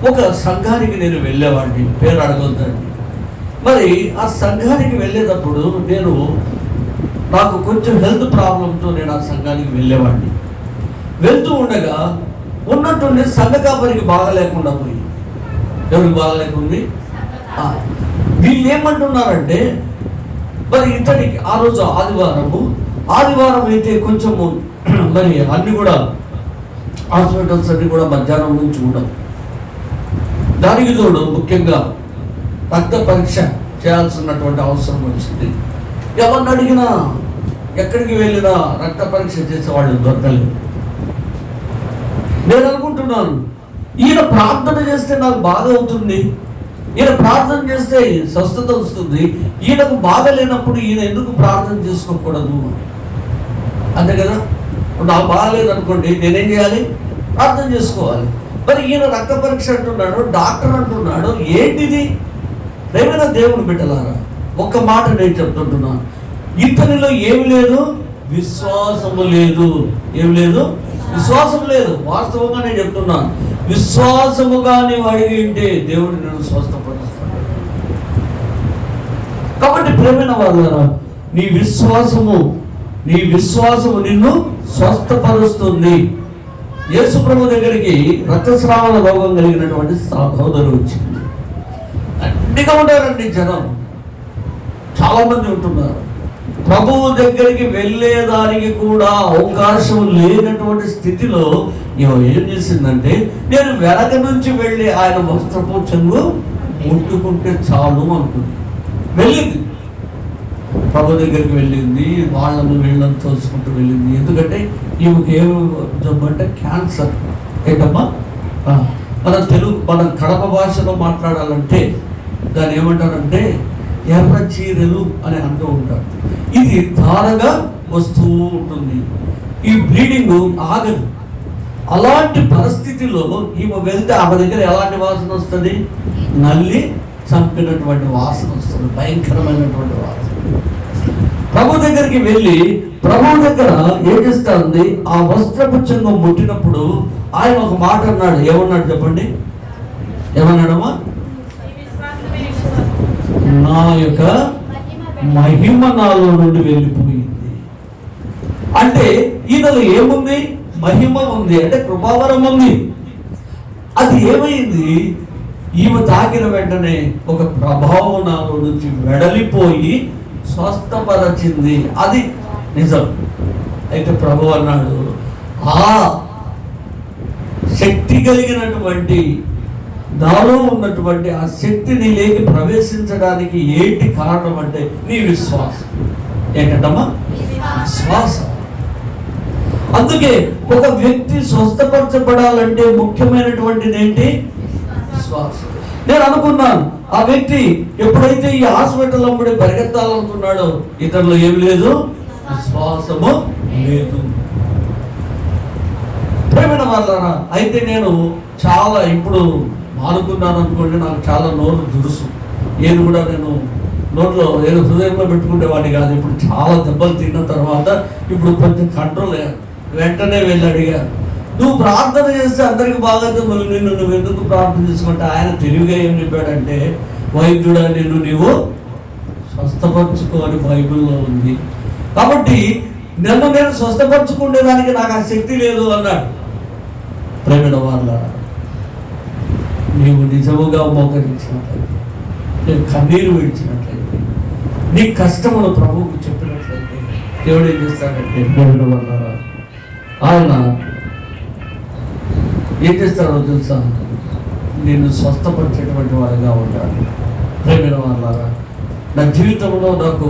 ఒక సంఘానికి నేను వెళ్ళేవాడిని, పేరు అడగొద్దండి. మరి ఆ సంఘానికి వెళ్ళేటప్పుడు నాకు కొంచెం హెల్త్ ప్రాబ్లంతో నేను ఆ సంఘానికి వెళ్ళేవాడిని. వెళ్తూ ఉండగా ఉన్నట్టుండి సంఘ కాపరికి బాగా లేకుండా పోయి. ఎవరికి బాగా లేకుంది? వీళ్ళు ఏమంటున్నారంటే, మరి ఇతనికి ఆ రోజు ఆదివారం అయితే కొంచెము మరి అన్ని కూడా హాస్పిటల్స్ అన్ని కూడా మధ్యాహ్నం నుంచి ఉండవు. దానికి తోడు ముఖ్యంగా రక్త పరీక్ష చేయాల్సినటువంటి అవసరం వచ్చింది. ఎవరిని అడిగినా, ఎక్కడికి వెళ్ళినా రక్త పరీక్ష చేసేవాళ్ళు దొరకలేదు. నేను అనుకుంటున్నాను, ఈయన ప్రార్థన చేస్తే నాకు బాగా అవుతుంది, ఈయన ప్రార్థన చేస్తే స్వస్థత వస్తుంది, ఈయనకు బాగా లేనప్పుడు ఈయన ఎందుకు ప్రార్థన చేసుకోకూడదు? అంతే కదా. నాకు బాగాలేదు అనుకోండి, నేనేం చేయాలి? ప్రార్థన చేసుకోవాలి. మరి ఈయన రక్త పరీక్ష అంటున్నాడు, డాక్టర్ అంటున్నాడు, ఏంటిది? ప్రేమైన దేవుని బిడ్డలారా, ఒక్క మాట నేను చెప్తుంటున్నాను, ఇతనిలో ఏమి లేదు? విశ్వాసము లేదు. ఏమి లేదు? విశ్వాసం లేదు. వాస్తవంగా నేను చెప్తున్నాను, విశ్వాసముగా నీవు అడిగి ఉంటే దేవుడు నిన్ను స్వస్థపరుస్తాడు. కాబట్టి ప్రేమైన వాళ్ళారా, నీ విశ్వాసము నిన్ను స్వస్థపరుస్తుంది. యేసు ప్రభు దగ్గరికి రక్తస్రావణ రోగం కలిగినటువంటి సహోదరుడు వచ్చింది. అన్నిగా ఉంటారండి జనం, చాలా మంది ఉంటున్నారు. ప్రభువు దగ్గరికి వెళ్ళేదానికి కూడా అవకాశం లేనటువంటి స్థితిలో ఏం చేసిందంటే, నేను వెనక నుంచి వెళ్ళి ఆయన వస్త్రపు చెంగు ముట్టుకుంటే చాలు అనుకుంది. వెళ్ళింది, ప్రభు దగ్గరికి వెళ్ళింది, వీళ్ళని తోసుకుంటూ వెళ్ళింది. ఎందుకంటే ఈమెకి ఏం జబ్బు అంటే క్యాన్సర్. ఏంటమ్మా, మన కడప భాషలో మాట్లాడాలంటే దాన్ని ఏమంటారంటే ఎర్ర చీరలు అని అంటూ ఉంటారు. ఇది ధారగా వస్తూ ఉంటుంది, ఈ బ్లీడింగ్ ఆగదు. అలాంటి పరిస్థితిలో ఈమె వెళ్తే ఆమె దగ్గర ఎలాంటి వాసన వస్తుంది? నల్లి చంపినటువంటి వాసన వస్తుంది, భయంకరమైనటువంటి వాసన. ప్రభు దగ్గరికి వెళ్ళి ప్రభు దగ్గర ఏం చేస్తుంది? ఆ వస్త్రపు చెంగు ముట్టినప్పుడు ఆయన ఒక మాట అన్నాడు. ఏమన్నాడు చెప్పండి? ఏమన్నాడమ్మా? నా యొక్క మహిమ నాలో నుండి వెళ్ళిపోయింది. అంటే ఈయనలో ఏముంది? మహిమ ఉంది, అంటే కృపావరం ఉంది. అది ఏమైంది? ఈమె తాకిన వెంటనే ఒక ప్రభావం నాలో నుంచి వెడలిపోయి స్వస్థపరచింది. అది నిజం. అయితే ప్రభు అన్నాడు, ఆ శక్తి కలిగినటువంటి నాలో ఉన్నటువంటి ఆ శక్తిని లేకి ప్రవేశించడానికి ఏంటి కారణం అంటే నీ విశ్వాసం. ఏంటమ్మా? విశ్వాసం. అందుకే ఒక వ్యక్తి స్వస్థపరచబడాలంటే ముఖ్యమైనటువంటిది ఏంటి? విశ్వాసం. నేను అనుకున్నాను, ఆ వ్యక్తి ఎప్పుడైతే ఈ హాస్పిటల్ అమ్ముడే పరిగెత్తాలనుకున్నాడో ఇతరులు ఏమి లేదు? విశ్వాసము లేదు. ప్రేమైన వాళ్ళారా, అయితే నేను చాలా ఇప్పుడు మానుకున్నాను అనుకోండి, నాకు చాలా నోరు దురుసు. ఏది కూడా నేను నోట్లో ఏదో హృదయంలో పెట్టుకునేవాడిని కాదు. ఇప్పుడు చాలా దెబ్బలు తిన్న తర్వాత ఇప్పుడు కొంచెం కంట్రోల్ అయ్యాను. వెంటనే వెళ్ళి అడిగాను, నువ్వు ప్రార్థన చేస్తే అందరికి బాగా నువ్వు ఎందుకు ప్రార్థన చేసుకుంటే? ఆయన తెలివిగా ఏం చెప్పాడంటే, వైద్యుడా నిన్ను నీవు స్వస్థపరచుకో అని బైబిల్లో ఉంది. కాబట్టి నేను స్వస్థపరచుకునేదానికి నాకు ఆ శక్తి లేదు అన్నాడు. ప్రేమైన వాళ్ళారా, నీవు నిజముగా మోకరించినట్లయితే, నేను కన్నీరు విడిచినట్లయితే, నీ కష్టమును ప్రభువుకు చెప్పినట్లయితే దేవుడు ఏం చేస్తాడంటే, ప్రేమైన వాళ్ళారా, ఆయన ఏం చేస్తారో తెలుసా? నిన్ను స్వస్థపరిచేటువంటి వాడిగా ఉంటాడు. ప్రేమైన వాళ్ళారా, నా జీవితంలో నాకు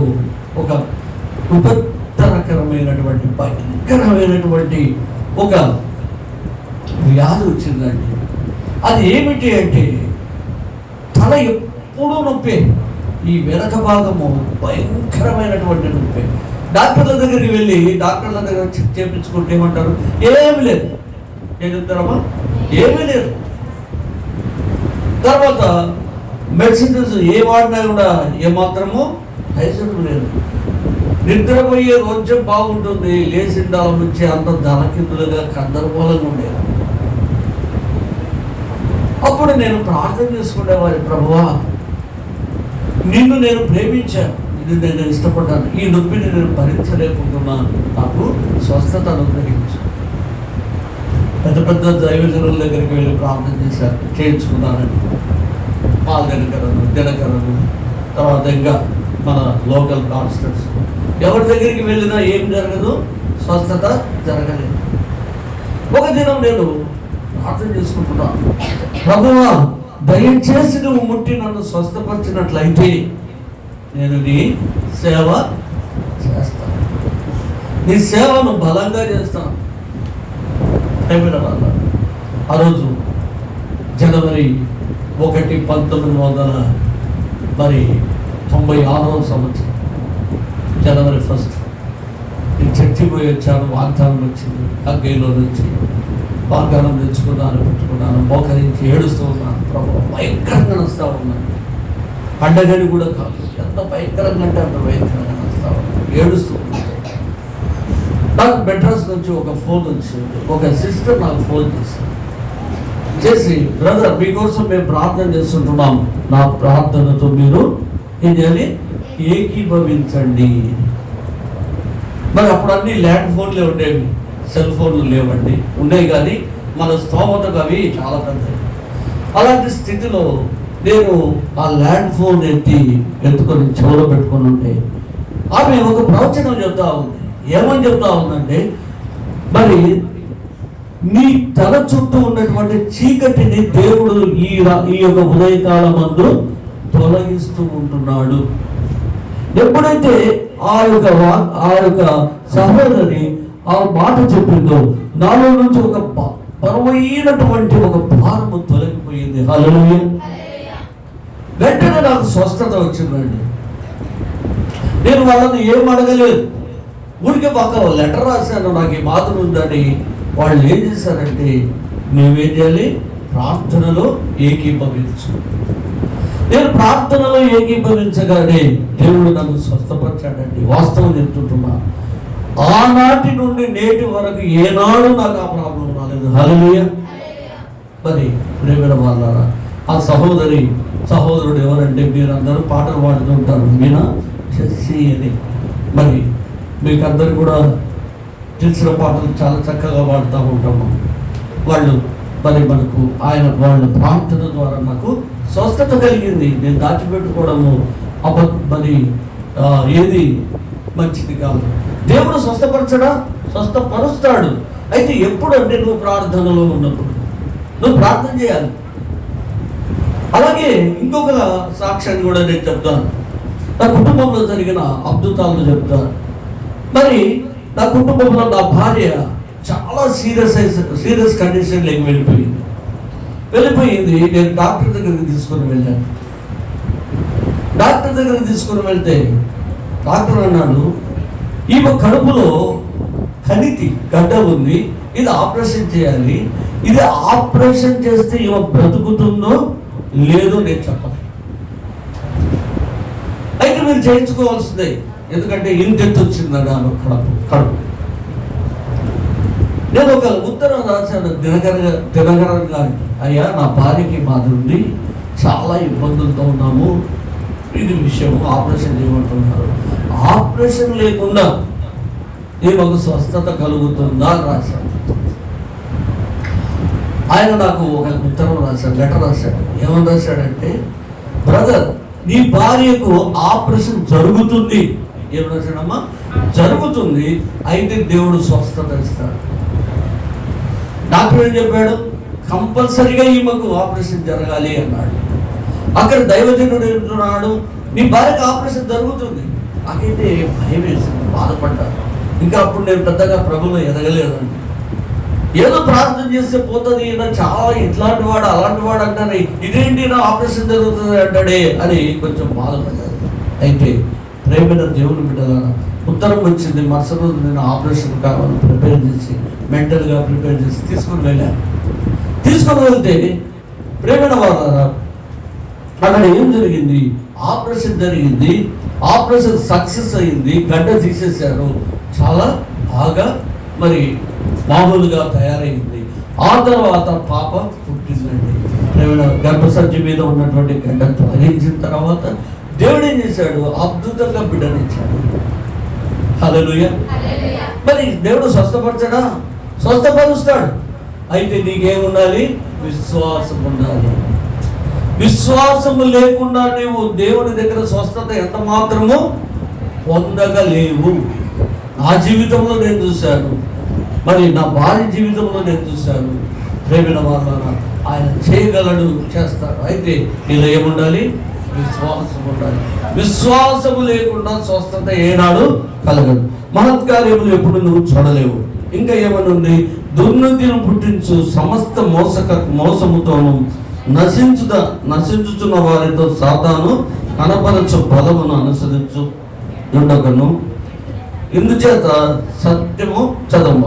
ఒక ఉపద్రవకరమైనటువంటి భయంకరమైనటువంటి ఒక వ్యాధి వచ్చిందండి. అది ఏమిటి అంటే తల ఎప్పుడూ నొప్పి, ఈ వెనక భాగము భయంకరమైనటువంటి నొప్పి. డాక్టర్ల దగ్గరికి వెళ్ళి డాక్టర్ల దగ్గర చెక్ చేయించుకుంటే ఏమంటారు? ఏమీ లేదు. ఏం చెప్తారమ్మా? ఏమీ లేదు. తర్వాత మెడిసిన్స్ ఏ వాడినా కూడా ఏమాత్రము హైజన్ లేదు. నిద్రపోయే రోజు బాగుంటుంది, లేచిండాల నుంచి అంత ధనకిందులుగా గందరగోళంగా ఉండేది. అప్పుడు నేను ప్రార్థన చేసుకునేవారి, ప్రభువా నిన్ను నేను ప్రేమించాను, ఇది నేను ఇష్టపడ్డాను, ఈ నొప్పిని నేను భరించలేకపోతున్నాను, నాకు స్వస్థత అనుగ్రహించు. పెద్ద పెద్ద దైవజనుల దగ్గరికి వెళ్ళి ప్రార్థన చేయించుకున్నానండి. దినకరను తర్వాత ఇంకా మన లోకల్ కాన్స్టెంట్స్ ఎవరి దగ్గరికి వెళ్ళినా ఏం జరగదు, స్వస్థత జరగలేదు. ఒక దినం నేను ప్రార్థన చేసుకుంటున్నాను, ప్రభువా దయచేసి నువ్వు ముట్టి నన్ను స్వస్థపరిచినట్లయితే నేను నీ సేవ చేస్తాను, నీ సేవను బలంగా చేస్తాను. ఆ రోజు జనవరి 1, 1996 సంవత్సరం జనవరి 1 నేను చర్చి పోయి వచ్చాను. వాగ్దానం వచ్చింది, అగ్గైలో నుంచి వాగ్దానం తెచ్చుకున్నాను, పెట్టుకున్నాను, మోకరించి ఏడుస్తూ ఉన్నాను. ప్రభు భయంకరంగా నడుస్తూ ఉన్నాను. పండగని కూడా కాదు, ఎంత భయంకరంగా అంటే అంత భయంకరంగా నడుస్తూ ఉన్నాను, ఏడుస్తూ ఉన్నాను. నాకు మెడ్రాస్ నుంచి ఒక ఫోన్ వచ్చింది. ఒక సిస్టర్ నాకు ఫోన్ చేసి బ్రదర్ మీకోసం మేము ప్రార్థన చేస్తుంటున్నాం, నా ప్రార్థనతో మీరు ఏం చేయాలి, ఏకీభవించండి. మరి అప్పుడు అన్ని ల్యాండ్ ఫోన్లే ఉండేవి, సెల్ ఫోన్లు లేవండి. ఉండేవి కానీ మన స్తోమతకు అవి చాలా పెద్దవి. అలాంటి స్థితిలో నేను ఆ ల్యాండ్ ఫోన్ ఎత్తుకొని చెవులో పెట్టుకొని ఉంటే ఆమె ఒక ప్రవచనం చెప్తా ఉంది. ఏమని చెప్తా ఉందంటే, మరి నీ తల చుట్టూ ఉన్నటువంటి చీకటిని దేవుడు ఈ యొక్క ఉదయకాలం మందు తొలగిస్తూ ఉంటున్నాడు. ఎప్పుడైతే ఆ యొక్క సహోదరి ఆ మాట చెప్పిందో నాలో నుంచి ఒక బరువైనటువంటి ఒక భారము తొలగిపోయింది. హల్లెలూయా. వెంటనే నాకు స్వస్థత వచ్చిందండి. నేను వాళ్ళని ఏం అడగలేదు, ఊరికే పక్క లెటర్ రాశాను, నాకు ఈ బాధ ఉందని. వాళ్ళు ఏం చేశారంటే, నువ్వేం చేయాలి, ప్రార్థనలో ఏకీభవించు. నేను ప్రార్థనలో ఏకీభవించగానే దేవుడు నన్ను స్వస్థపరిచాడండి. వాస్తవం చెప్తుంటున్నా, ఆనాటి నుండి నేటి వరకు ఏనాడు నాకు ఆ ప్రాబ్లం రాలేదు. హల్లెలూయా. మరి ప్రేమైన వాళ్ళారా, ఆ సహోదరుడు ఎవరంటే, మీరందరూ పాటలు పాడుతూ ఉంటారు, మీనా శశి అని. మరి మీకు అందరు కూడా తెలిసిన పాటలు చాలా చక్కగా పాడుతూ ఉంటాము. వాళ్ళు మరి మనకు వాళ్ళ ప్రార్థన ద్వారా నాకు స్వస్థత కలిగింది. నేను దాచిపెట్టుకోవడము మరి ఏది మంచిది కాదు. దేవుడు స్వస్థపరుస్తాడు. అయితే ఎప్పుడు అంటే నువ్వు ప్రార్థనలో ఉన్నప్పుడు నువ్వు ప్రార్థన చేయాలి. అలాగే ఇంకొక సాక్ష్యాన్ని కూడా నేను చెప్తాను. నా కుటుంబంలో జరిగిన అద్భుతాలను చెప్తాను. మరి నా కుటుంబంలో నా భార్య చాలా సీరియస్ కండిషన్లోకి వెళ్ళిపోయింది. నేను డాక్టర్ దగ్గరికి తీసుకొని వెళ్ళాను. డాక్టర్ దగ్గరికి తీసుకొని వెళ్తే డాక్టర్ అన్నాడు, ఈమె కడుపులో కణితి గడ్డ ఉంది, ఇది ఆపరేషన్ చేయాలి. ఇది ఆపరేషన్ చేస్తే ఈమె బ్రతుకుతుందో లేదో నేను చెప్పను. అయితే మీరు చేయించుకోవాల్సిందే, ఎందుకంటే ఇంతెత్తు వచ్చిందండి ఆమె కడుపు. నేను ఒక ఉత్తరం రాశాను దినకరన్ గారికి, అయ్యా నా భార్యకి మాది చాలా ఇబ్బందులతో ఉన్నాము, ఇది విషయం, ఆపరేషన్ చేయమంటున్నారు, ఆపరేషన్ లేకుండా ఈమెకు స్వస్థత కలుగుతుందా అని రాశాడు. ఆయన నాకు ఒక ఉత్తరం రాశాడు, లెటర్ రాశాడు. ఏమని రాశాడంటే, బ్రదర్ నీ భార్యకు ఆపరేషన్ జరుగుతుంది. ఏం రాశాడమ్మా? జరుగుతుంది, అయితే దేవుడు స్వస్థత ఇస్తాడు. డాక్టర్ ఏం చెప్పాడు? కంపల్సరిగా ఈమెకు ఆపరేషన్ జరగాలి అన్నాడు. అక్కడ దైవజనుడు అంటున్నాడు, నీ భార్యకు ఆపరేషన్ జరుగుతుంది. నాకైతే భయం వేసింది, బాధపడ్డాను. ఇంకా అప్పుడు నేను పెద్దగా ప్రభువులో ఎదగలేదండి. ఏదో ప్రార్థన చేస్తే పోతుంది, ఈయన చాలా ఇట్లాంటి వాడు అలాంటి వాడు అంటాను, ఇదేంటి నా ఆపరేషన్ జరుగుతుంది అంటాడే అని కొంచెం బాధపడ్డాను. అయితే ప్రేమైన దేవుని బిడ్డలారా, ఉత్తరం వచ్చింది. మరుసటి రోజు నేను ఆపరేషన్ కావాలని ప్రిపేర్ చేసి, మెంటల్గా ప్రిపేర్ చేసి తీసుకొని వెళ్ళాను. తీసుకొని వెళ్తే ప్రేమైన వాళ్ళారా, అక్కడ ఏం జరిగింది? ఆపరేషన్ జరిగింది. ఆపరేషన్ సక్సెస్ అయింది. గడ్డ తీసేశారు. చాలా బాగా మరి మామూలుగా తయారైంది. ఆ తర్వాత పాప పుట్టిందండి. ప్రేమైన గర్భసంచి మీద ఉన్నటువంటి గడ్డ తొలగించిన తర్వాత దేవుడు ఏం చేశాడు? అద్భుతంగా బిడ్డనిచ్చాడు. హల్లెలూయా. మరి దేవుడు స్వస్థపరచడా? స్వస్థపరుస్తాడు. అయితే నీకేముండాలి? విశ్వాసం ఉండాలి. విశ్వాసము లేకుండా నీవు దేవుని దగ్గర స్వస్థత ఎంత మాత్రము పొందగలేవు. నా జీవితంలో నేను చూశాను, మరి నా భార్య జీవితంలో నేను చూశాను. ప్రేమిన వాళ్ళ ఆయన చేయగలడు, చేస్తాడు. అయితే నీలో ఏముండాలి? విశ్వాసం ఉండాలి. విశ్వాసము లేకుండా స్వస్థత ఏనాడు కలగదు. మహత్కార్యములు ఎప్పుడు నువ్వు చూడలేవు. ఇంకా ఏమనుంది? దుర్నీతిని పుట్టించు సమస్త మోసముతోను నశించుతున్న వారితో సాతాను కనపరచు బలమును అనుసరించు ఉండకను. ఇందుచేత సత్యము చదవ.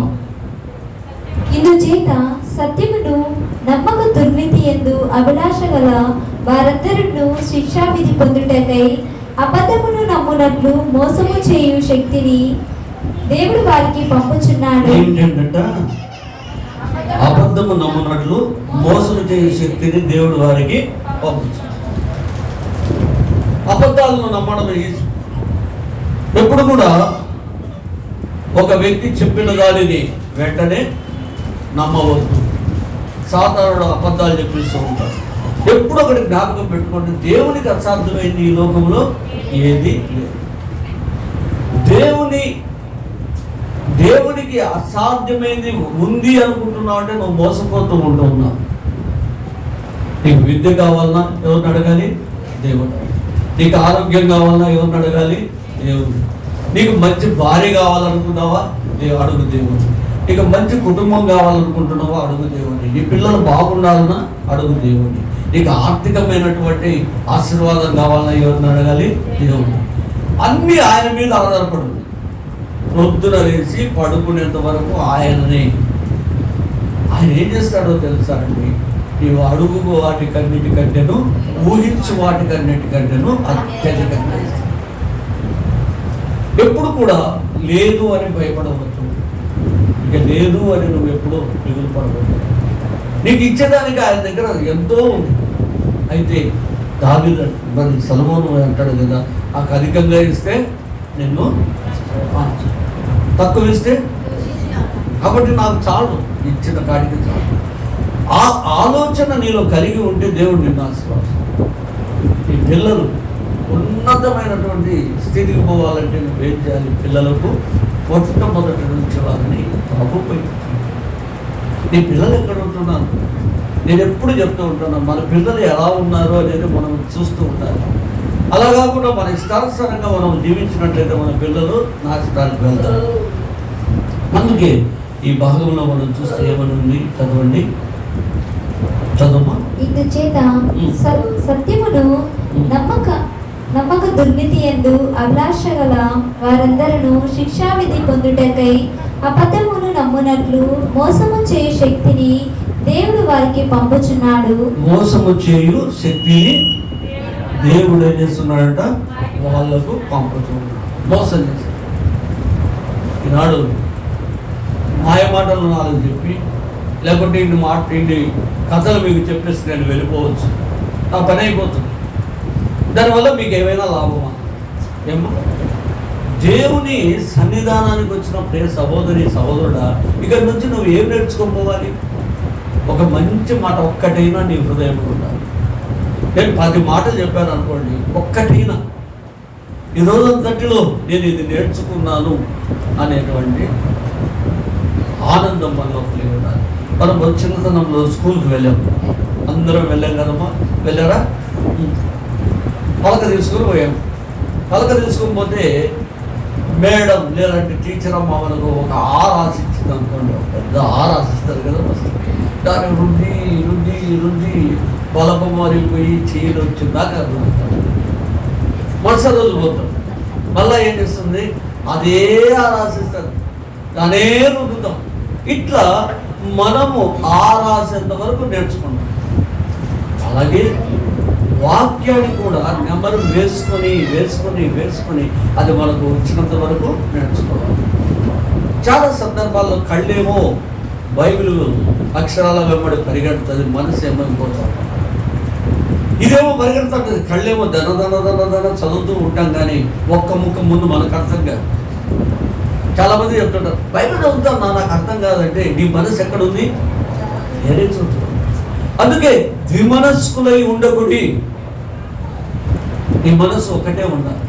ఇందుచేత సత్యమును నమ్మక దుర్నీతి యందు అభిలాష గల వారందరూ శిక్షావిధి పొందుటకై అబద్ధమును నమ్మునట్లు మోసము చేయు శక్తిని దేవుడు వారికి పంపుచున్నాడు. ఏంటంట? అబద్ధము నమ్మునట్లు మోసం చేయు శక్తిని దేవుడు వారికి పంపుచున్నాడు. అబద్ధాలను నమ్మడం ఎప్పుడు కూడా ఒక వ్యక్తి చెప్పిన దానిని వెంటనే నమ్మవద్దు. సాధారణ అబద్ధాలు చెప్పిస్తూ ఉంటారు. ఎప్పుడు ఒకటి జ్ఞాపకం పెట్టుకోండి, దేవునికి అసాధ్యమైంది ఈ లోకంలో ఏది లేదు. దేవునికి అసాధ్యమైంది ఉంది అనుకుంటున్నావు అంటే నువ్వు మోసపోతూ ఉంటున్నావు. నీకు విద్య కావాలన్నా ఎవరిని అడగాలి? దేవుడు. నీకు ఆరోగ్యం కావాలన్నా ఎవరిని అడగాలి? దేవుడు. నీకు మంచి భార్య కావాలనుకున్నావా? అడుగు దేవుడు. నీకు మంచి కుటుంబం కావాలనుకుంటున్నావా? అడుగు దేవుడిని. నీ పిల్లలు బాగుండాలన్నా అడుగు దేవుడిని. నీకు ఆర్థికమైనటువంటి ఆశీర్వాదం కావాలన్నా ఎవరిని అడగాలి? దేవుడు. అన్నీ ఆయన మీద ఆధారపడు. పొద్దున వేసి పడుకునేంత వరకు ఆయననే. ఆయన ఏం చేస్తాడో తెలుసా అండి? నీవు అడుగు వాటికన్నిటికంటేను, ఊహించు వాటికన్నిటికంటేను అత్యధికంగా ఇస్తాడు. ఎప్పుడు కూడా లేదు అని భయపడవద్దు. ఇక లేదు అని నువ్వు ఎప్పుడూ దిగులు పడవద్దు. నీకు ఇచ్చేదానికి ఆయన దగ్గర ఎంతో ఉంది. అయితే దావీదు మరి సొలొమోను అంటాడు కదా, నాకు అధికంగా ఇస్తే నిన్ను, తక్కువ ఇస్తే కాబట్టి నాకు చాలు, ఇచ్చిన కాడికి చాలు. ఆ ఆలోచన నీలో కలిగి ఉంటే దేవుడు నిన్ను ఆశీర్వదిస్తాడు. ఈ పిల్లలు ఉన్నతమైనటువంటి స్థితికి పోవాలంటే నువ్వేం చేయాలి? పిల్లలకు మొట్టమొదటి నుంచి వాళ్ళని ప్రభుత్వం. నీ పిల్లలు ఎక్కడ ఉంటున్నారు? నేను ఎప్పుడు చెప్తూ ఉంటాను, మన పిల్లలు ఎలా ఉన్నారో అనేది మనం చూస్తూ ఉండాలి. అలా కాకుండా మన ఇష్టానుసారంగా మనం జీవించినట్లయితే మన పిల్లలు నాశనానికి వెళ్తారు. అందుకే ఈ భాగంలో మనం చూస్తే ఏమనుంది? చదవండి, చదవమ్మా. ఇందుచేత సత్యమును నమ్మక దుర్నీతి యందు అభిలాష గల వారందరూ శిక్షావిధి పొందుటకై అబద్ధమును నమ్మునట్లు మోసము చేయు శక్తిని దేవుడు వారికి పంపుచున్నాడు. మోసము చేయు శక్తిని దేవుడు ఏం చేస్తున్నాడంట? వాళ్ళకు పంపుతున్నాడు. మోసం చేస్తాడు. ఈనాడు మాయ మాటలు నాలుగు చెప్పి, లేకుంటే ఇన్ని కథలు మీకు చెప్పేసి నేను వెళ్ళిపోవచ్చు, నా పని అయిపోతుంది. దానివల్ల మీకు ఏమైనా లాభమా? ఏమో. దేవుని సన్నిధానానికి వచ్చిన ప్రియ సహోదరి సహోదరుడా, ఇక్కడ నుంచి నువ్వు ఏం నేర్చుకోపోవాలి? ఒక మంచి మాట ఒక్కటైనా నీ హృదయం ఉండాలి. నేను 10 మాటలు చెప్పాను అనుకోండి, ఒక్కటైనా ఈ రోజంతటిలో నేను ఇది నేర్చుకున్నాను అనేటువంటి ఆనందం మనలో కలిగి ఉండాలి. మనం చిన్నతనంలో స్కూల్కి వెళ్ళాం, అందరం వెళ్ళాం కదమ్మా, వెళ్ళారా? పలక తీసుకుని పోయాం. పలక తీసుకుని పోతే మేడం లేదంటే టీచర్ అమ్మ మనకు ఒక ఆరాసిచ్చింది అనుకోండి, పెద్ద ఆరాసిస్తారు కదా, దాన్ని రుద్ది రుద్ది రుద్ది బలప మారిపోయి చీలు వచ్చిందాకా రుద్దుతాం. మరుసటి రోజు పోతాం, మళ్ళీ ఏం చేస్తుంది, అదే ఆరాసిస్తుంది, దానే రుద్దుతాం. ఇట్లా మనము ఆరాసేంత వరకు నేర్చుకుంటాం. అలాగే వాక్యాన్ని కూడా నెంబరు వేసుకొని వేసుకొని వేసుకొని అది మనకు వచ్చినంత వరకు నేర్చుకోవాలి. చాలా సందర్భాల్లో కళ్ళేమో బైబిల్ అక్షరాల వెంబడి పరిగెడుతుంది, మనసు ఏమో ఇంకోతాం. ఇదేమో పరిగెడుతుంది, కళ్ళేమో దన దన దన దన చదువుతూ ఉంటాం, కానీ ఒక్క ముక్క ముందు మనకు అర్థం కాదు. చాలా మంది చెప్తుంటారు, బైబిల్ చదువుతాం నాకు అర్థం కాదంటే నీ మనసు ఎక్కడుంది, వేరే చదువుతాం. అందుకే ద్విమనస్కులై ఉండకుడి, నీ మనసు ఒకటే ఉండాలి.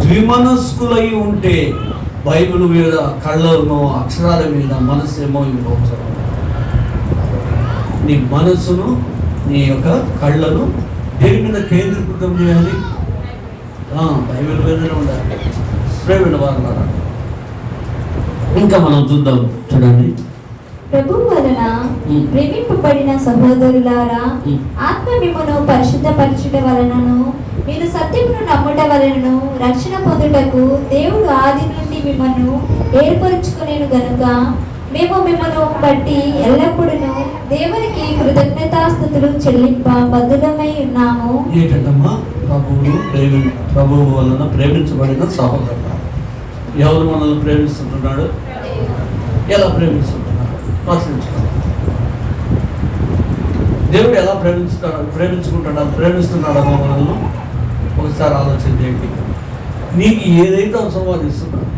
ద్విమనస్కులై ఉంటే బైబిల్ మీద కళ్ళను అక్షరాల మీద మనసు ఏమో ఇంకొకసారి. నీ మనసును నీ యొక్క కళ్ళను దేని మీద కేంద్రీకృతం చేయాలి, బైబిల్ మీదనే ఉండాలి. ప్రేమ వారు ఇంకా మనం చూద్దాం, చూడండి. ప్రభువు వలన ప్రేమింపబడిన సహోదరులారా, ఆత్మ మిమ్మును పరిశుద్ధపరచుట వలనను మీరు సత్యమును నమ్ముట వలనను రక్షణ పొందుటకు దేవుడు ఆది నుండి మిమ్మల్ని ఏర్పరచుకునేను గనుక మేము మిమ్మల్ని బట్టి ఎల్లప్పుడూ దేవునికి కృతజ్ఞతాస్తుతులు చెల్లింప బద్ధులమై ఉన్నాము. ఏంటంటమ్మా, ప్రభువు వలన ప్రేమించబడిన సహోదరులు. ఎవరు మనల్ని ప్రేమిస్తుంటున్నాడు, ఎలా ప్రేమిస్తున్నాడు ప్రశ్నించుకోవాలి. దేవుడు ఎలా ప్రేమిస్తున్నాడు మనల్ని ఒకసారి ఆలోచన చేయండి. నీకు ఏదైతే అవసరమో అది ఇస్తున్నాడు,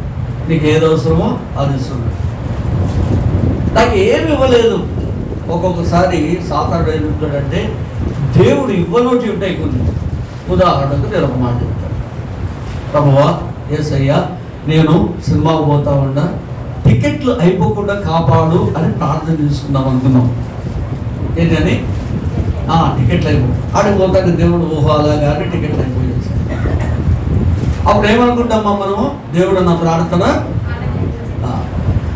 నీకు ఏది అవసరమో అది ఇస్తున్నాడు. నాకు ఏమి ఇవ్వలేదు. ఒక్కొక్కసారి సాతానుడు ఏం చెప్తాడంటే దేవుడు ఇవ్వనోటి ఉంటాయి కొన్ని. ఉదాహరణకు నేను ఒక మాట చెప్తాను, ప్రభువా యేసయ్యా నేను సినిమాకు పోతా ఉన్నా, టికెట్లు అయిపోకుండా కాపాడు అని ప్రార్థన చేసుకుందాం అనుకున్నాం. ఏంటని టికెట్లు అయిపో ఆడిపోతాను దేవుడు ఊహో అలాగానే టికెట్లు అయిపోయేసి. అప్పుడు ఏమనుకుంటామా మనము, దేవుడు నా ప్రార్థన.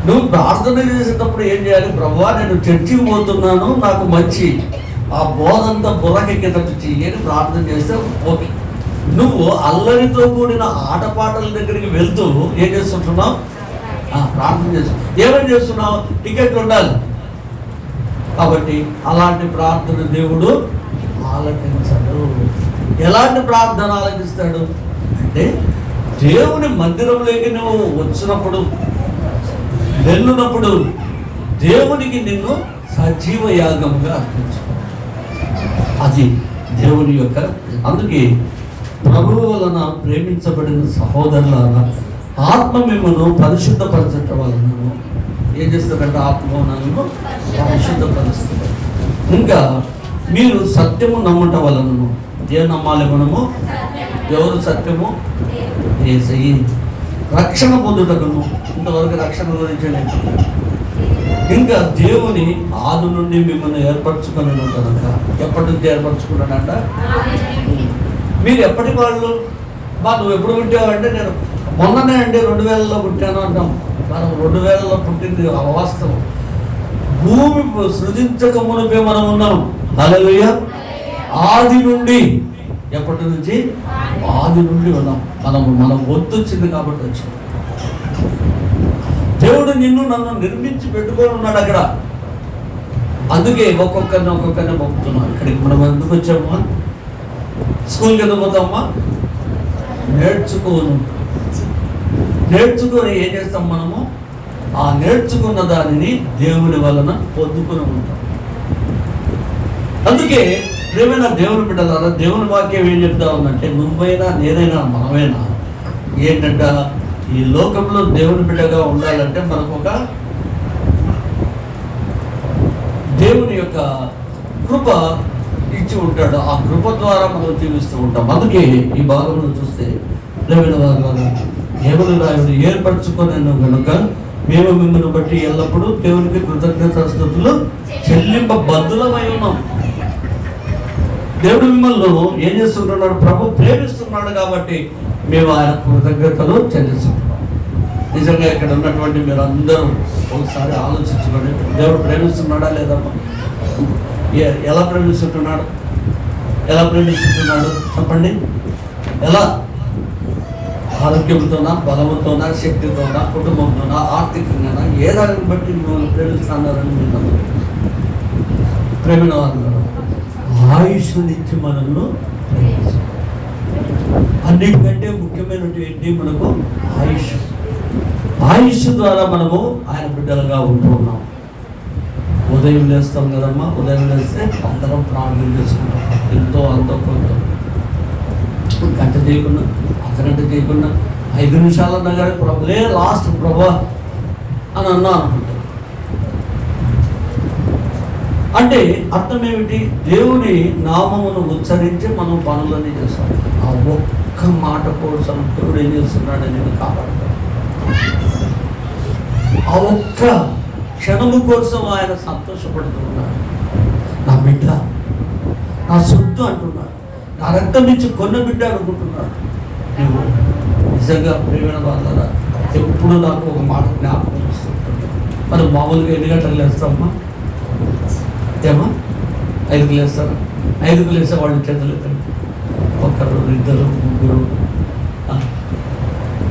నువ్వు ప్రార్థన చేసేటప్పుడు ఏం చేయాలి, ప్రభువా నేను చర్చికి పోతున్నాను, నాకు మంచి ఆ బోధంతా బుర్రకెక్కేటట్టు చెయ్యని ప్రార్థన చేస్తే ఓకే. నువ్వు అల్లరితో కూడిన ఆటపాటల దగ్గరికి వెళ్తూ ఏం చేస్తుంటున్నావు, ప్రార్థన చేస్తున్నావు. ఏమని చేస్తున్నావు, టికెట్లు ఉండాలి. కాబట్టి అలాంటి ప్రార్థన దేవుడు ఆలకించాడు. ఎలాంటి ప్రార్థన ఆలకిస్తాడు అంటే, దేవుని మందిరంలోకి నువ్వు వచ్చినప్పుడు వెళ్ళినప్పుడు దేవునికి నిన్ను సజీవ యాగంగా అర్పించు. అది దేవుని యొక్క. అందుకే ప్రభువు వలన ప్రేమించబడిన సహోదరులారా, ఆత్మ మిమ్మల్ని పరిశుద్ధపరచటం వలన ఏం చేస్తారంటే ఆత్మ నన్ను పరిశుద్ధపరుస్తుంది. ఇంకా మీరు సత్యము నమ్మటం వలనను. ఏం నమ్మాలి మనము, ఎవరు సత్యము, యేసయ్య. రక్షణ పొందుటకును, ఇంతవరకు రక్షణ గురించి ఇంకా దేవుని ఆది నుండి మిమ్మల్ని ఏర్పరచుకొని కనుక. ఎప్పటి నుంచి ఏర్పరచుకున్నాడంట, మీరు ఎప్పటి వాళ్ళు. నువ్వు ఎప్పుడు పుట్టావంటే నేను మొన్ననే అంటే 2000లో పుట్టాను అంటాం. మనం 2000లో పుట్టింది అవాస్తవం. భూమి సృజించక మునిపే మనం ఉన్నాం. హల్లెలూయా. ఆది నుండి, ఎప్పటి నుంచి, ఆది నుండి ఉన్నాం. మనం వచ్చింది కాబట్టి వచ్చాం. దేవుడు నిన్ను నన్ను నిర్మించి పెట్టుకొని ఉన్నాడు అక్కడ. అందుకే ఒక్కొక్కరిని పంపుతున్నాం. ఇక్కడికి మనం ఎందుకు వచ్చామా, స్కూల్కి ఎందుకు పోతామా, నేర్చుకొని ఏం చేస్తాం మనము, ఆ నేర్చుకున్న దానిని దేవుని వలన పొందుకుని ఉంటాం. అందుకే ప్రేమైన దేవుని బిడ్డలారా, దేవుని వాక్యం ఏం చెప్తా ఉందంటే, నువ్వైనా నేనైనా మనమైనా ఏంటంట, ఈ లోకంలో దేవుని బిడ్డగా ఉండాలంటే మనకు ఒక దేవుని యొక్క కృప ఇచ్చి ఉంటాడు. ఆ కృప ద్వారా మనం జీవిస్తూ ఉంటాం. అందుకే ఈ భాగంలో చూస్తే ప్రేమైన వారు దేవుని రాయుడు ఏర్పరచుకొని కనుక మేము మిమ్మల్ని బట్టి ఎల్లప్పుడూ దేవునికి కృతజ్ఞతాస్తుతులు చెల్లింపబద్ధులమై ఉన్నాం. దేవుడు మిమ్మల్ని ఏం చేస్తుంటున్నాడు? ప్రభు ప్రేమిస్తున్నాడు కాబట్టి మేము ఆయన కృతజ్ఞతలు చెల్లిస్తున్నాం. నిజంగా ఇక్కడ ఉన్నటువంటి మీరు అందరూ ఒకసారి ఆలోచించుకోండి, దేవుడు ప్రేమిస్తున్నాడా లేదమ్మా? ఎలా ప్రేమిస్తున్నాడు? చెప్పండి. ఎలా? ఆరోగ్యంతోనా, బలముతోనా, శక్తితోనా, కుటుంబంతోనా, ఆర్థికంగానా, ఏ దానిని బట్టి మిమ్మల్ని ప్రేమిస్తున్నారని మీరు ప్రేమిన వారు ఆయుష్నిచ్చి మనల్ని అన్నిటికంటే ముఖ్యమైనటువంటి ఏంటి? మనకు ఆయుష్ ద్వారా మనము ఆయన బిడ్డలుగా ఉంటున్నాం. ఉదయం లేస్తాం కదమ్మా, ఉదయం లేస్తే అందరం ప్రార్థన చేసుకుంటాం. ఎంతో అంతో కొంత గంట చేయకుండా, అర్ధగంట చేయకుండా 5 నిమిషాలు అన్నా కానీ ప్రభులే లాస్ట్ ప్రభా అని అన్నా అనుకుంటాం. అంటే అర్థం ఏమిటి? దేవుని నామమును ఉచ్చరించి మనం పనులన్నీ చేస్తాం. ఆ ఒక్క మాట కోసం దేవుడు ఏం చేస్తున్నాడని నేను కాపాడుతాను. ఆ ఒక్క క్షణము కోసం ఆయన సంతోషపడుతున్నాడు. నా బిడ్డ నా సొత్తు అంటున్నాడు, నా రక్తం నుంచి కొన్న బిడ్డ అనుకుంటున్నాడు. నువ్వు నిజంగా ప్రేమైన వాళ్ళ ఎప్పుడు నాకు ఒక మాట జ్ఞాపకం వస్తుంటుంది. మనం మామూలుగా ఎన్ని గంటలు లేస్తామా? ఏమా 5కు లేస్తారా? 5కు లేసే వాళ్ళు చేతులు ఎత్తండి. 1, 2, 3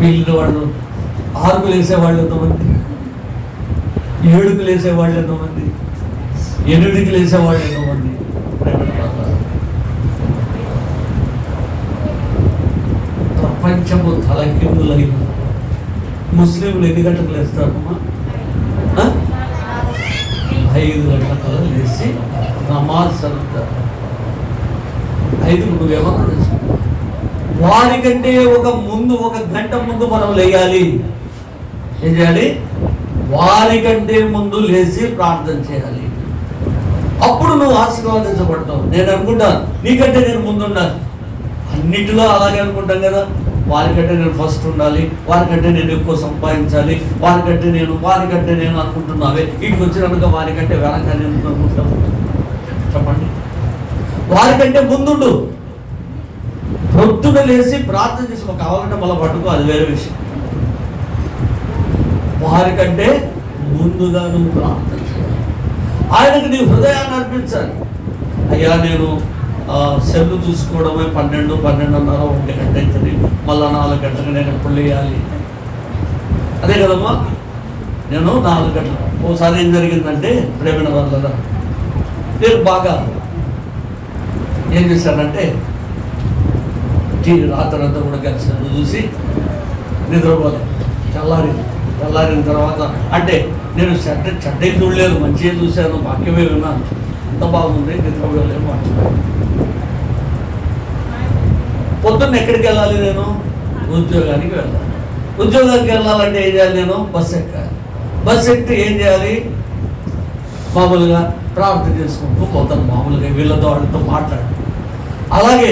వీళ్ళు వాళ్ళు 6కు లేసేవాళ్ళు ఎంతమంది? 7కు లేసేవాళ్ళు ఎంతమంది? 8కి లేసేవాళ్ళు ఎంతమంది? ప్రపంచము తలకిందులైన ముస్లింలు ఎన్ని గంటలకు లేస్తారమ్మా? 5 గంటల లేచి నమాజ్ చదువుతారు. 5కు నువ్వేమన్నా తెలుసు? వారికంటే ఒక గంట ముందు మనం లేయాలి. ఏం చేయాలి? వారికంటే ముందు లేచి ప్రార్థన చేయాలి. అప్పుడు నువ్వు ఆశీర్వాదించబడతావు. నేను అనుకుంటాను నీకంటే నేను ముందుండాలి. అన్నిటిలో అలాగే అనుకుంటాం కదా. వారికంటే నేను ఫస్ట్ ఉండాలి, వారికంటే నేను ఎక్కువ సంపాదించాలి, వారికంటే నేను అనుకుంటున్నావే. ఇంటికి వచ్చినాక వారికంటే వెనక నేను అనుకుంటాను. చెప్పండి, వారికంటే ముందుండు. పొద్దున లేచి ప్రార్థన చేసి కావాలంటే మళ్ళీ పట్టుకో, అది వేరే విషయం. వారికంటే ముందుగా నువ్వు ప్రార్థన చేయాలి. ఆయనకు నీ హృదయాన్ని అర్పించాలి. అయ్యా నేను సెల్లు చూసుకోవడమే 12, 12:30, 1 గంట అవుతుంది, మళ్ళీ 4 గంటలకు నేను ఎప్పుడు లేయాలి? అదే కదమ్మా. నేను 4 గంటలు. ఓసారి ఏం జరిగిందంటే ప్రేమిన వల్ల నేను బాగా ఏం చేశానంటే రాత్రంతా కూడా కలిసి చూసి నిద్రపోలేదు. చల్లారిన తర్వాత అంటే నేను చెడ్డ చూడలేదు, మంచిగా చూశాను, వాక్యమే విన్నాను, అంత బాగుంది, నిద్రపోలేదు, మర్చిపోయాను. పొద్దున్న ఎక్కడికి వెళ్ళాలి? నేను ఉద్యోగానికి వెళ్ళాలి. ఉద్యోగానికి వెళ్ళాలంటే ఏం చేయాలి? నేను బస్సు ఎక్కాలి. బస్సు ఎక్కితే ఏం చేయాలి? మామూలుగా ప్రార్థన చేసుకుంటూ పోతాను. మామూలుగా వీళ్ళతో వాళ్ళతో మాట్లాడు. అలాగే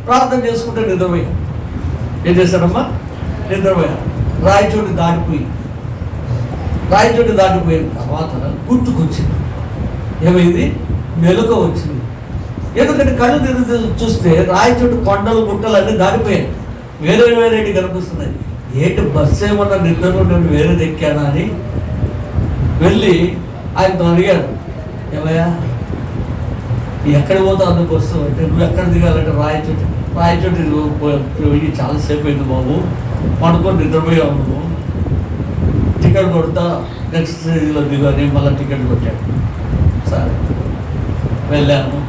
ప్రార్థన చేసుకుంటే నిద్రపోయాను. ఏం చేశానమ్మా? నిద్రపోయాను. రాయచోటి దాటిపోయిన తర్వాత గుర్తుకొచ్చింది. ఏమైంది? మెలకువ వచ్చింది. ఎందుకంటే కళ్ళు తిరిగి చూస్తే రాయచోటి కొండలు గుట్టలు అన్నీ దాటిపోయాయి. వేరేటి కనిపిస్తున్నాయి. ఏంటి బస్సు ఏమన్నా నిద్రలో నేను వేరేది ఎక్కానా అని వెళ్ళి ఆయనతో అడిగాను, ఏమయ్యా ఎక్కడికి పోతా అందుకు బస్సు అంటే, నువ్వు ఎక్కడ దిగాలంటే రాయచోటి పోయి చాలాసేపు అయింది బాబు, పడుకొని నిద్రపోయావు నువ్వు, టికెట్ కొడతా నెక్స్ట్ స్టేజ్లో దిగాని. మళ్ళీ టికెట్ కొట్టాడు. సరే వెళ్ళాను,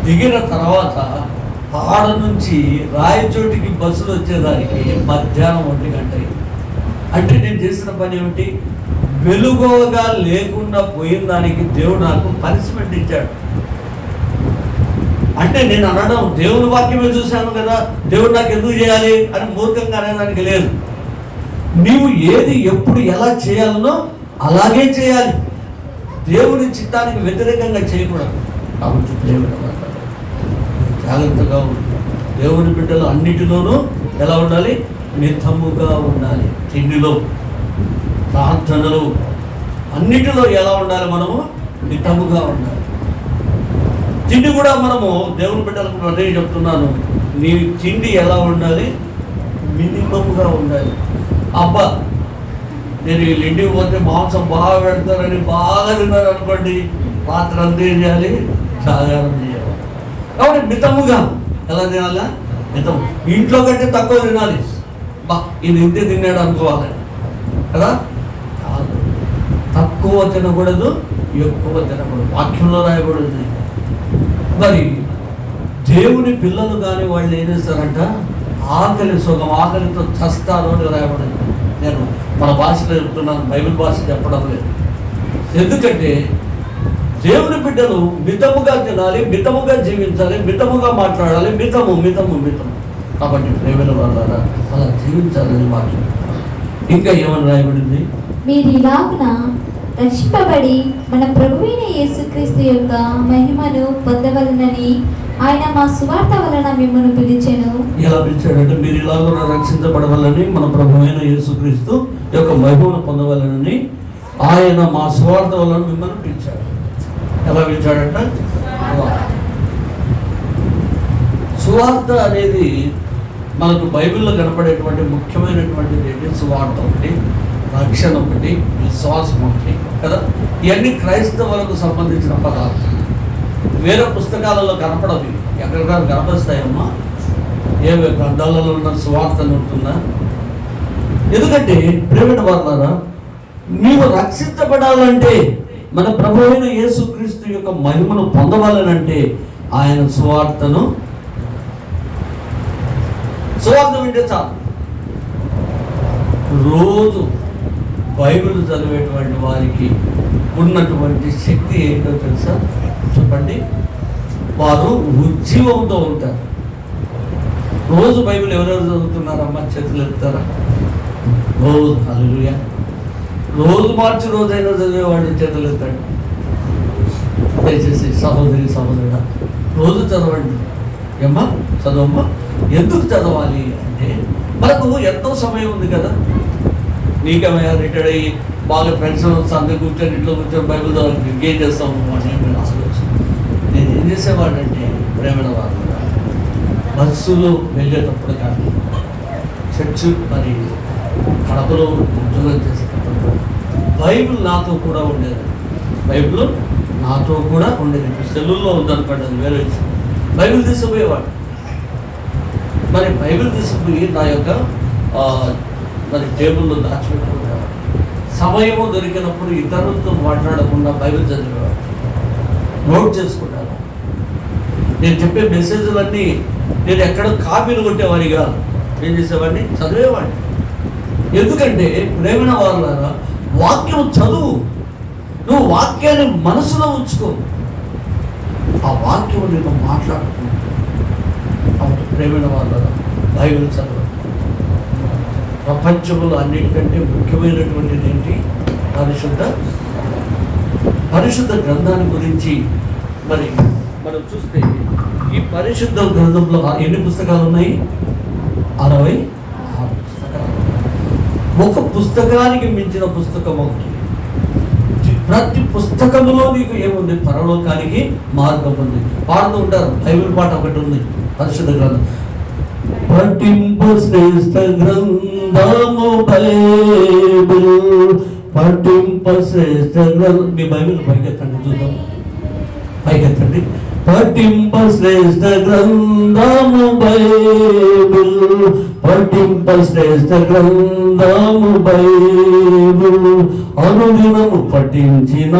దిగిన తర్వాత ఆడ నుంచి రాయచోటికి బస్సులు వచ్చేదానికి మధ్యాహ్నం 1 గంట అయింది. అంటే నేను చేసిన పని ఏమిటి? వెలుగుగా లేకుండా పోయిన దానికి దేవుడు నాకు పనిష్మెంట్ ఇచ్చాడు. అంటే నేను అనడం దేవుని వాక్యమే చూశాను కదా, దేవుడు నాకు ఎందుకు చేయాలి అని మూర్ఖంగా అనేదానికి లేదు. నీవు ఏది ఎప్పుడు ఎలా చేయాలనో అలాగే చేయాలి. దేవుని చిత్తానికి వ్యతిరేకంగా చేయకూడదు. కాబట్టి దేవుడు జాగ్రత్తగా ఉండాలి. దేవుని బిడ్డలు అన్నిటిలోనూ ఎలా ఉండాలి? మితముగా ఉండాలి. తిండిలో ప్రార్థనలు అన్నిటిలో ఎలా ఉండాలి? మనము మితముగా ఉండాలి. తిండి కూడా మనము దేవుని బిడ్డలకు అదే చెప్తున్నాను, నీ తిండి ఎలా ఉండాలి? మినిమంగా ఉండాలి. అబ్బా నేను వీళ్ళు ఇంటికి పోతే మాంసం బాగా పెడతారని బాగా తిన్నారు అనుకోండి, పాత్ర అంతా ఏం చేయాలి? జాగారం చేయాలి. కాబట్టి మితముగా ఎలా తినాలా? మితం. ఇంట్లో కంటే తక్కువ తినాలి. బా ఇది ఇంతే తిన్నాడు అనుకోవాలి కదా. తక్కువ తినకూడదు, ఎక్కువ తినకూడదు. వాక్యంలో రాయబడింది. మరి దేవుని పిల్లలు కానీ వాళ్ళు ఏం చేస్తారంట? ఆకలి సుఖం, ఆకలితో చస్తారు అని రాయబడింది. నేను మన భాషలో చెప్తున్నాను, బైబిల్ భాష చెప్పడం లేదు. ఎందుకంటే దేవుని బిడ్డలు మితముగా తినాలి, మితముగా జీవించాలి, మితముగా మాట్లాడాలి. మితము మితము మితము. కాబట్టి ప్రేమల వాళ్ళ అలా జీవించాలని వాక్యం. ఇంకా ఏమని రాయబడింది? మీరు ఇలాగున రక్షింపబడి మన ప్రభువైన యేసుక్రీస్తు యొక్క మహిమను పొందవలనని ఆయన మా సువార్త వలన మిమ్మల్ని పిలిచెను. ఎలా పిలిచాడంటే, మీరు ఇలాగ రక్షించబడవాలని మన ప్రభువైన యేసుక్రీస్తు యొక్క మహిమను పొందవలనని ఆయన మా సువార్త వలన మిమ్మల్ని పిలిచాడు. ఎలా పిలిచాడంట? సువార్త అనేది మనకు బైబిల్లో కనపడేటువంటి ముఖ్యమైనటువంటిది ఏంటి? సువార్త ఒకటి, రక్షణ ఒకటి, విశ్వాసం ఒకటి కదా. ఇవన్నీ క్రైస్తవులకు సంబంధించిన పదాలు. వేరే పుస్తకాలలో కనపడవి. ఎక్కడికైనా కనపరుస్తాయమ్మా? ఏ గ్రంథాలలో ఉన్న సువార్తను ఉంటుందా? ఎందుకంటే ప్రేమైన వాళ్ళారా, నీవు రక్షించబడాలంటే, మన ప్రభు అయిన యేసుక్రీస్తు యొక్క మహిమను పొందవాలనంటే ఆయన సువార్త వింటే చాలు. రోజు బైబిల్ చదివేటువంటి వారికి ఉన్నటువంటి శక్తి ఏంటో తెలుసా? చెప్పండి. వారు ఉజ్జీవంతో ఉంటారు. రోజు బైబిల్ ఎవరెవరు చదువుతున్నారమ్మా? చేతులు ఎత్తారా? రోజు హల్లెలూయా. రోజు మార్చి రోజైనా చదివేవాడిని చేతులు ఎత్తాడు. దయచేసి సహోదరి సహోదరుడా, రోజు చదవండి. ఏమ్మా చదవమ్మా. ఎందుకు చదవాలి అంటే, మనకు ఎంతో సమయం ఉంది కదా. నీకేమయ్యా రిటైర్డ్ అయ్యి బాగా పెన్షన్ వస్తుంది, కూర్చొని ఇంట్లో కూర్చొని బైబిల్ చదవాలి, ఇంకేం చేస్తాము అని ఆలోచన. నేను ఏం చేసేవాడంటే, ప్రేమల వాళ్ళు బస్సులో వెళ్ళేటప్పుడు కానీ, చర్చ్ మరి కడపలో ఉద్యోగం చేసేటప్పుడు బైబిల్ నాతో కూడా ఉండేది. బైబిల్ నాతో కూడా ఉండేది. సెల్లుల్లో ఉందనుకోండి, అది వేరే విషయం. బైబిల్ తీసుకుపోయేవాడు. మరి బైబిల్ తీసుకుపోయి నా యొక్క మరి టేబుల్లో దాచిపెట్టుకునేవాడు. సమయము దొరికినప్పుడు ఇతరులతో మాట్లాడకుండా బైబిల్ చదివేవాడు, నోట్ చేసుకున్నాను. నేను చెప్పే మెసేజ్లన్నీ నేను ఎక్కడ కాపీలు కొట్టేవాడిగా ఏం చేసేవాడిని? చదివేవాడిని. ఎందుకంటే ప్రేమైన వాళ్ళారా, వాక్యం చదువు. నువ్వు వాక్యాన్ని మనసులో ఉంచుకో. ఆ వాక్యం నీకు మాట్లాడుతుంది. కాబట్టి ప్రేమైన వాళ్ళారా, బైబిల్ చదువు. ప్రపంచంలో అన్నిటికంటే ముఖ్యమైనటువంటిది ఏంటి? పరిశుద్ధ గ్రంథాన్ని గురించి మరి మనం చూస్తే, ఈ పరిశుద్ధ గ్రంథంలో ఎన్ని పుస్తకాలు ఉన్నాయి? 66 పుస్తకాలు. ఒక పుస్తకానికి మించిన పుస్తకం ఒకటి. ప్రతి పుస్తకములో నీకు ఏముంది? పరలోకానికి మార్గం ఉంది. పాడుతూ ఉంటారు. బైబిల్ పాట ఒకటి ఉంది, పరిశుద్ధ గ్రంథం. పఠింప శ్రేష్ఠ గ్రంథము బైబిల్, పఠింప శ్రేష్ఠ గ్రంథం. మీ బైబిల్ పైకెత్తండి చూద్దాం, పైకెత్తండి. పఠింప శ్రేష్ఠ గ్రంథము బైబిల్, పఠింప శ్రేష్ఠ గ్రంథము బైబిల్, అనుదినము పఠించిన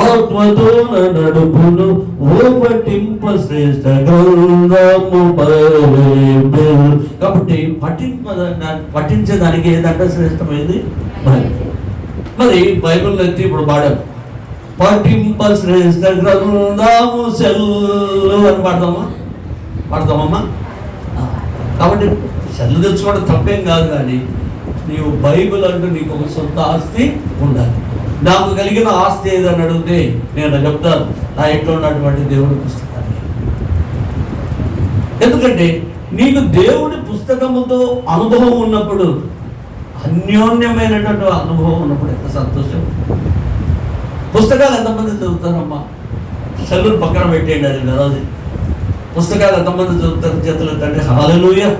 ఆత్మతో నడుపును, ఓ పఠింప శ్రేష్ఠ గ్రంథము బైబిల్. కాబట్టి పఠించేదానికి ఏదంటే శ్రేష్టమైంది బైబిల్. మరి బైబిల్ ఎత్తి ఇప్పుడు పాడాం, పఠింప శ్రేష్ఠ గ్రంథము సెల్లు అని పాడతామమ్మా. కాబట్టి సెల్లు తెచ్చుకోవడం తప్పేం కాదు, కానీ నీవు బైబిల్ అంటూ నీకు ఒక సొంత ఆస్తి ఉండాలి. నాకు కలిగిన ఆస్తి ఏదని అడిగితే నేను చెప్తాను, నా ఇంట్లో ఉన్నటువంటి దేవుడి పుస్తకాన్ని. ఎందుకంటే నీకు దేవుడి పుస్తకముతో అనుభవం ఉన్నప్పుడు అన్యోన్యమైనటువంటి అనుభవం ఉన్నప్పుడు ఎంత సంతోషం. పుస్తకాలు ఎంతమంది చదువుతారమ్మా? సెల్లులు పక్కన పెట్టేయండి, అది విరోధి. పుస్తకాలు ఎంతమంది చదువుతారు? చేతులు తండ్రి హల్లెలూయా.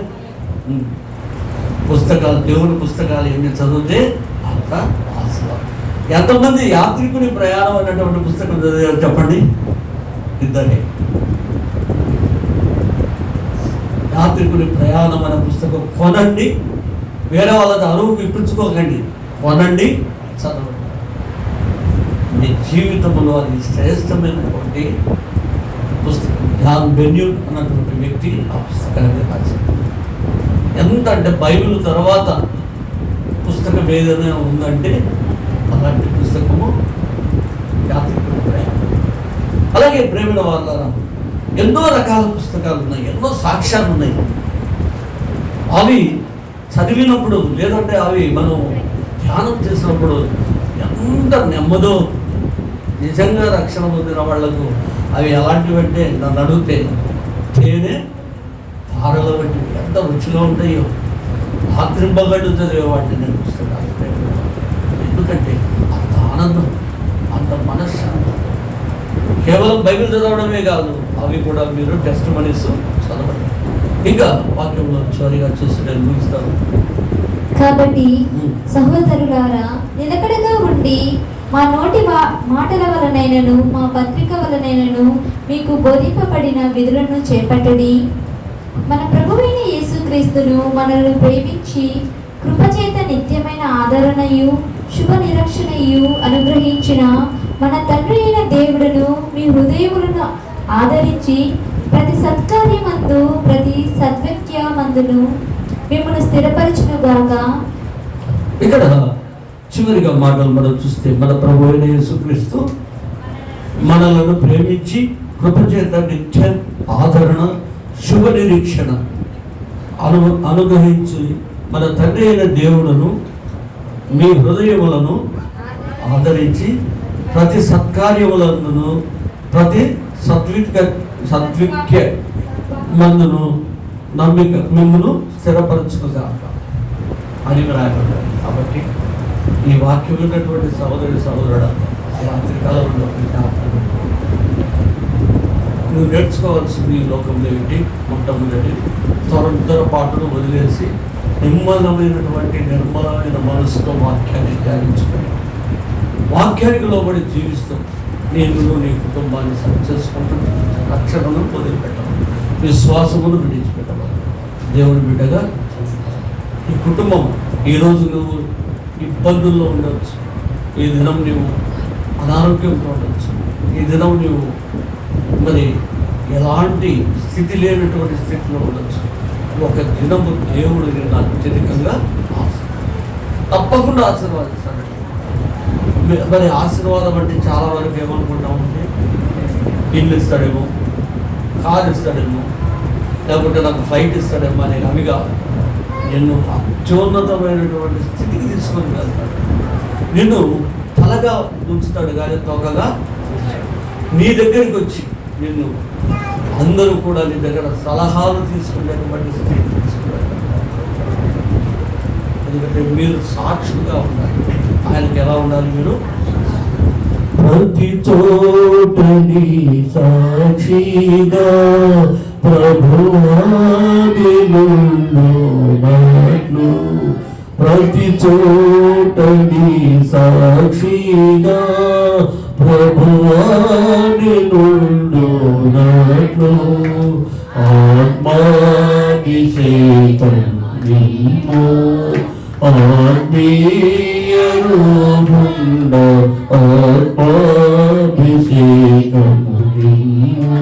పుస్తకాలు, దేవుని పుస్తకాలు ఎన్ని చదివితే అంత ఆశీర్వాదం. ఎంతమంది యాత్రికుని ప్రయాణం అనేటువంటి పుస్తకం చదివారు చెప్పండి? ఇద్దరే. యాత్రికుని ప్రయాణం అనే పుస్తకం కొనండి, వేరే వాళ్ళది అరువుకు ఇప్పించుకోకండి, కొనండి, చదవండి. మీ జీవితంలో అది శ్రేష్టమైనటువంటి పుస్తకం. జాన్ బెన్యూన్ అన్నటువంటి వ్యక్తి ఆ పుస్తకాన్ని రాశారు. ఎంత అంటే బైబిల్ తర్వాత పుస్తకం ఏదైనా ఉందంటే అలాంటి పుస్తకము యాత్రికుని ప్రయాణం. అలాగే ప్రేమిల వాళ్ళ ఎన్నో రకాల పుస్తకాలు ఉన్నాయి, ఎన్నో సాక్ష్యాలు ఉన్నాయి. అవి చదివినప్పుడు లేదంటే అవి మనం ధ్యానం చేసినప్పుడు ఎంత నెమ్మదో. నిజంగా రక్షణ పొందిన వాళ్లకు అవి ఎలాంటివంటే నన్ను అడిగితే తేనె ధారలో బట్టి ఎంత రుచిగా ఉంటాయో. రాత్రింబగడ్డు చదివేవాడిని నేను పుస్తకాలు. ఎందుకంటే అంత ఆనందం, అంత మనశ్శాంతి. కేవలం బైబిల్ చదవడమే కాదు, అవి కూడా మీరు టెస్ట్ మనీస్ చదవండి. ఇంకా వాక్యంలో చివరిగా చూసి నేను ముగిస్తాను. కాబట్టి సహోదరులారా, నిలకడగా ఉండి మా నోటి మాటల వలనైనను మా పత్రిక వలనైనను మీకు బోధింపబడిన విధులను చేపట్టడి. మన ప్రభువైన యేసుక్రీస్తును మనల్ని ప్రేమించి కృపచేత నిత్యమైన ఆదరణయు శుభ నిరీక్షణయు అనుగ్రహించిన మన తండ్రి అయిన దేవుడును మీ హృదయములను ఆదరించి ప్రతి సత్కార్యమందు ప్రతి సద్వాక్యమందును మిమ్మల్ని స్థిరపరచునుగాక. ఇక్కడ చివరిగా మాటలు మనం చూస్తే, మన ప్రభువైన యేసుక్రీస్తు మనలను ప్రేమించి కృపచేత నిత్య ఆదరణ శుభ నిరీక్షణ అనుగ్రహించి మన తండ్రి అయిన దేవుడును మీ హృదయములను ఆదరించి ప్రతి సత్కార్యములను ప్రతి సద్విక్య మందును నమ్మిక మిమ్మల్ని స్థిరపరచుగాక అని రాయబడ్డారు. కాబట్టి ఈ వాక్యం ఉన్నటువంటి సహోదరుడు రాత్రి కాలంలో నువ్వు నేర్చుకోవాల్సింది ఈ లోకంలో ఏంటి? మొట్టమొదటి తొందరపాటును వదిలేసి నిర్మలమైన మనసుతో వాక్యాన్ని ధ్యానించుకొని వాక్యానికి లోబడి జీవిస్తూ నేను నీ కుటుంబాన్ని సరి చేసుకుంటూ రక్షణను వదిలిపెట్టవాలి, విశ్వాసమును విడిచిపెట్టవాలి. దేవుని బిడ్డగా ఈ కుటుంబం ఈరోజు నువ్వు ఇబ్బందుల్లో ఉండవచ్చు, ఈ దినం నువ్వు అనారోగ్యంతో ఉండవచ్చు, ఈ దినం నువ్వు మరి ఎలాంటి స్థితి లేనటువంటి స్థితిలో ఉండొచ్చు. ఒక దినము దేవుడు నిన్ను అత్యధికంగా తప్పకుండా ఆశీర్వాదిస్తాడు. మరి ఆశీర్వాదం అంటే చాలా వరకు ఏమనుకుంటామంటే ఇల్లు ఇస్తాడేమో, కారు ఇస్తాడేమో, లేకుంటే నాకు ఫ్లైట్ ఇస్తాడేమో అనే అవిగా నిన్ను అత్యున్నతమైనటువంటి స్థితికి తీసుకొని వెళ్తాడు. నిన్ను తలగా ఉంచుతాడు కానీ తొక్కగా నీ దగ్గరికి వచ్చి నిన్ను అందరూ కూడా నీ దగ్గర సలహాలు తీసుకునేటువంటి స్థితి తీసుకున్నారు. ఎందుకంటే మీరు సాక్షులుగా ఉండాలి. ఆయనకి ఎలా ఉండాలి? మీరు ప్రతి చోటని సాక్షిగా ప్రభువానిలో ప్రతి చోటని సాక్షిగా ప్రభువానిలో ఆత్మాభిషేకం నిన్ను ఆత్మీయ రూపండ ఆత్మాభిషేకం నిన్ను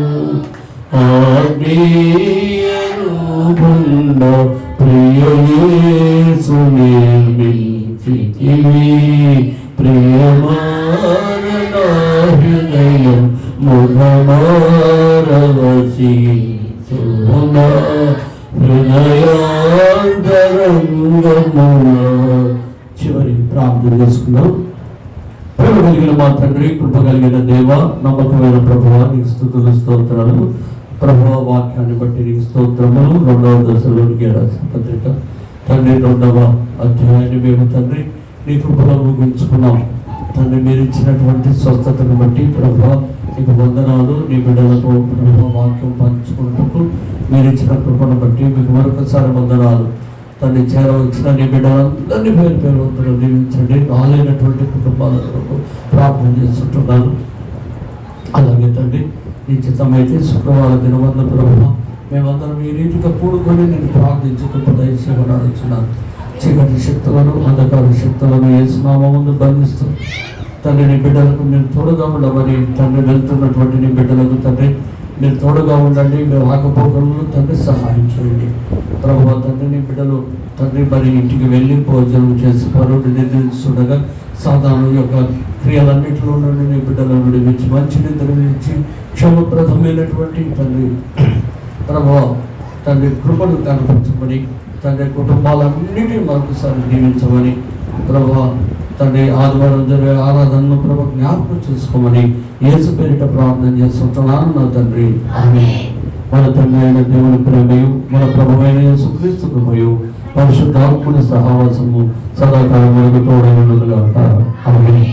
ఆత్మీయ రూపండ ప్రియ యేసుని మిల్చితివి ప్రియమాన హృదయం ముఖమారవసి సోనా హృదయాంతరంగమున. చివరి ప్రార్థన చేసుకుందాం. ప్రేమ కలిగిన మా తండ్రి, కృప కలిగిన దేవ, నమ్మకమైన ప్రభువా, నీకు స్తుతులు స్తోత్రాలు. ప్రభువా, వాక్యాన్ని బట్టి నీకు స్తోత్రములు. 2వ దశలోనికి రాసిన పత్రిక తండ్రి 2వ అధ్యాయాన్ని మేము తండ్రి నీ కృపలో ముగించుకున్నాం. తండ్రి మీరు ఇచ్చినటువంటి స్వస్థతను బట్టి ప్రభా నీకు వందనాలు. నీ బిడ్డలతో ప్రభా వాక్యం పంచుకుంటూ మీరు ఇచ్చిన కృపను బట్టి మీకు మరొకసారి వందనాలు. తండ్రి చేరవచ్చిన నీ బిడ్డలందరినీ పేరు పేరు వందలు దీవించండి. రాలేనటువంటి కుటుంబాల కొరకు ప్రార్థన చేస్తుంటున్నాను. అలాగే తండ్రి నీ చిత్తమైతే శుక్రవారం దినవంద ప్రభావ మేమందరం ఈ రీతిగా కూడుకొని నేను ప్రార్థించుకుంటూ దయచేయమని అడుగుతున్నాను. చీకటి శక్తులను అంధకార శక్తులను యేసునామం ముందు బంధిస్తూ తండ్రి నీ బిడ్డలకు మీరు తోడుగా ఉండమని తండ్రి వెళ్తున్నటువంటి నీ బిడ్డలకు తండ్రి మీరు తోడుగా ఉండండి. మీరు ఆకపోకలను తండ్రి సహాయం చేయండి ప్రభువా. తండ్రి నీ బిడ్డలు తండ్రి మరి ఇంటికి వెళ్ళి భోజనం చేసి పరుడు నిర్ణయించుండగా సాధారణ యొక్క క్రియలన్నింటిలో నుండి నీ బిడ్డలను విడిపించి మంచి నిద్ర నుంచి క్షమప్రదమైనటువంటి తండ్రి ప్రభువా తండ్రి కృపను కనపరచమని తండ్రి కుటుంబాలన్నిటినీ మరొకసారి దీవించమని ప్రభువా తండ్రి ఆదివారం జరిగే ఆరాధనను ప్రభు జ్ఞాపకం చేసుకోమని యేసు పేరిట ప్రార్థన చేస్తుంటున్నాను నా తండ్రి. ఆమేన్. మన తండ్రి అయిన దేవుని ప్రేమయు మన ప్రభువైన యేసుక్రీస్తు కృపయు పరిశుద్ధాత్మని సహవాసము సదాకాలం తోడై ఉండును గాక. ఆమేన్.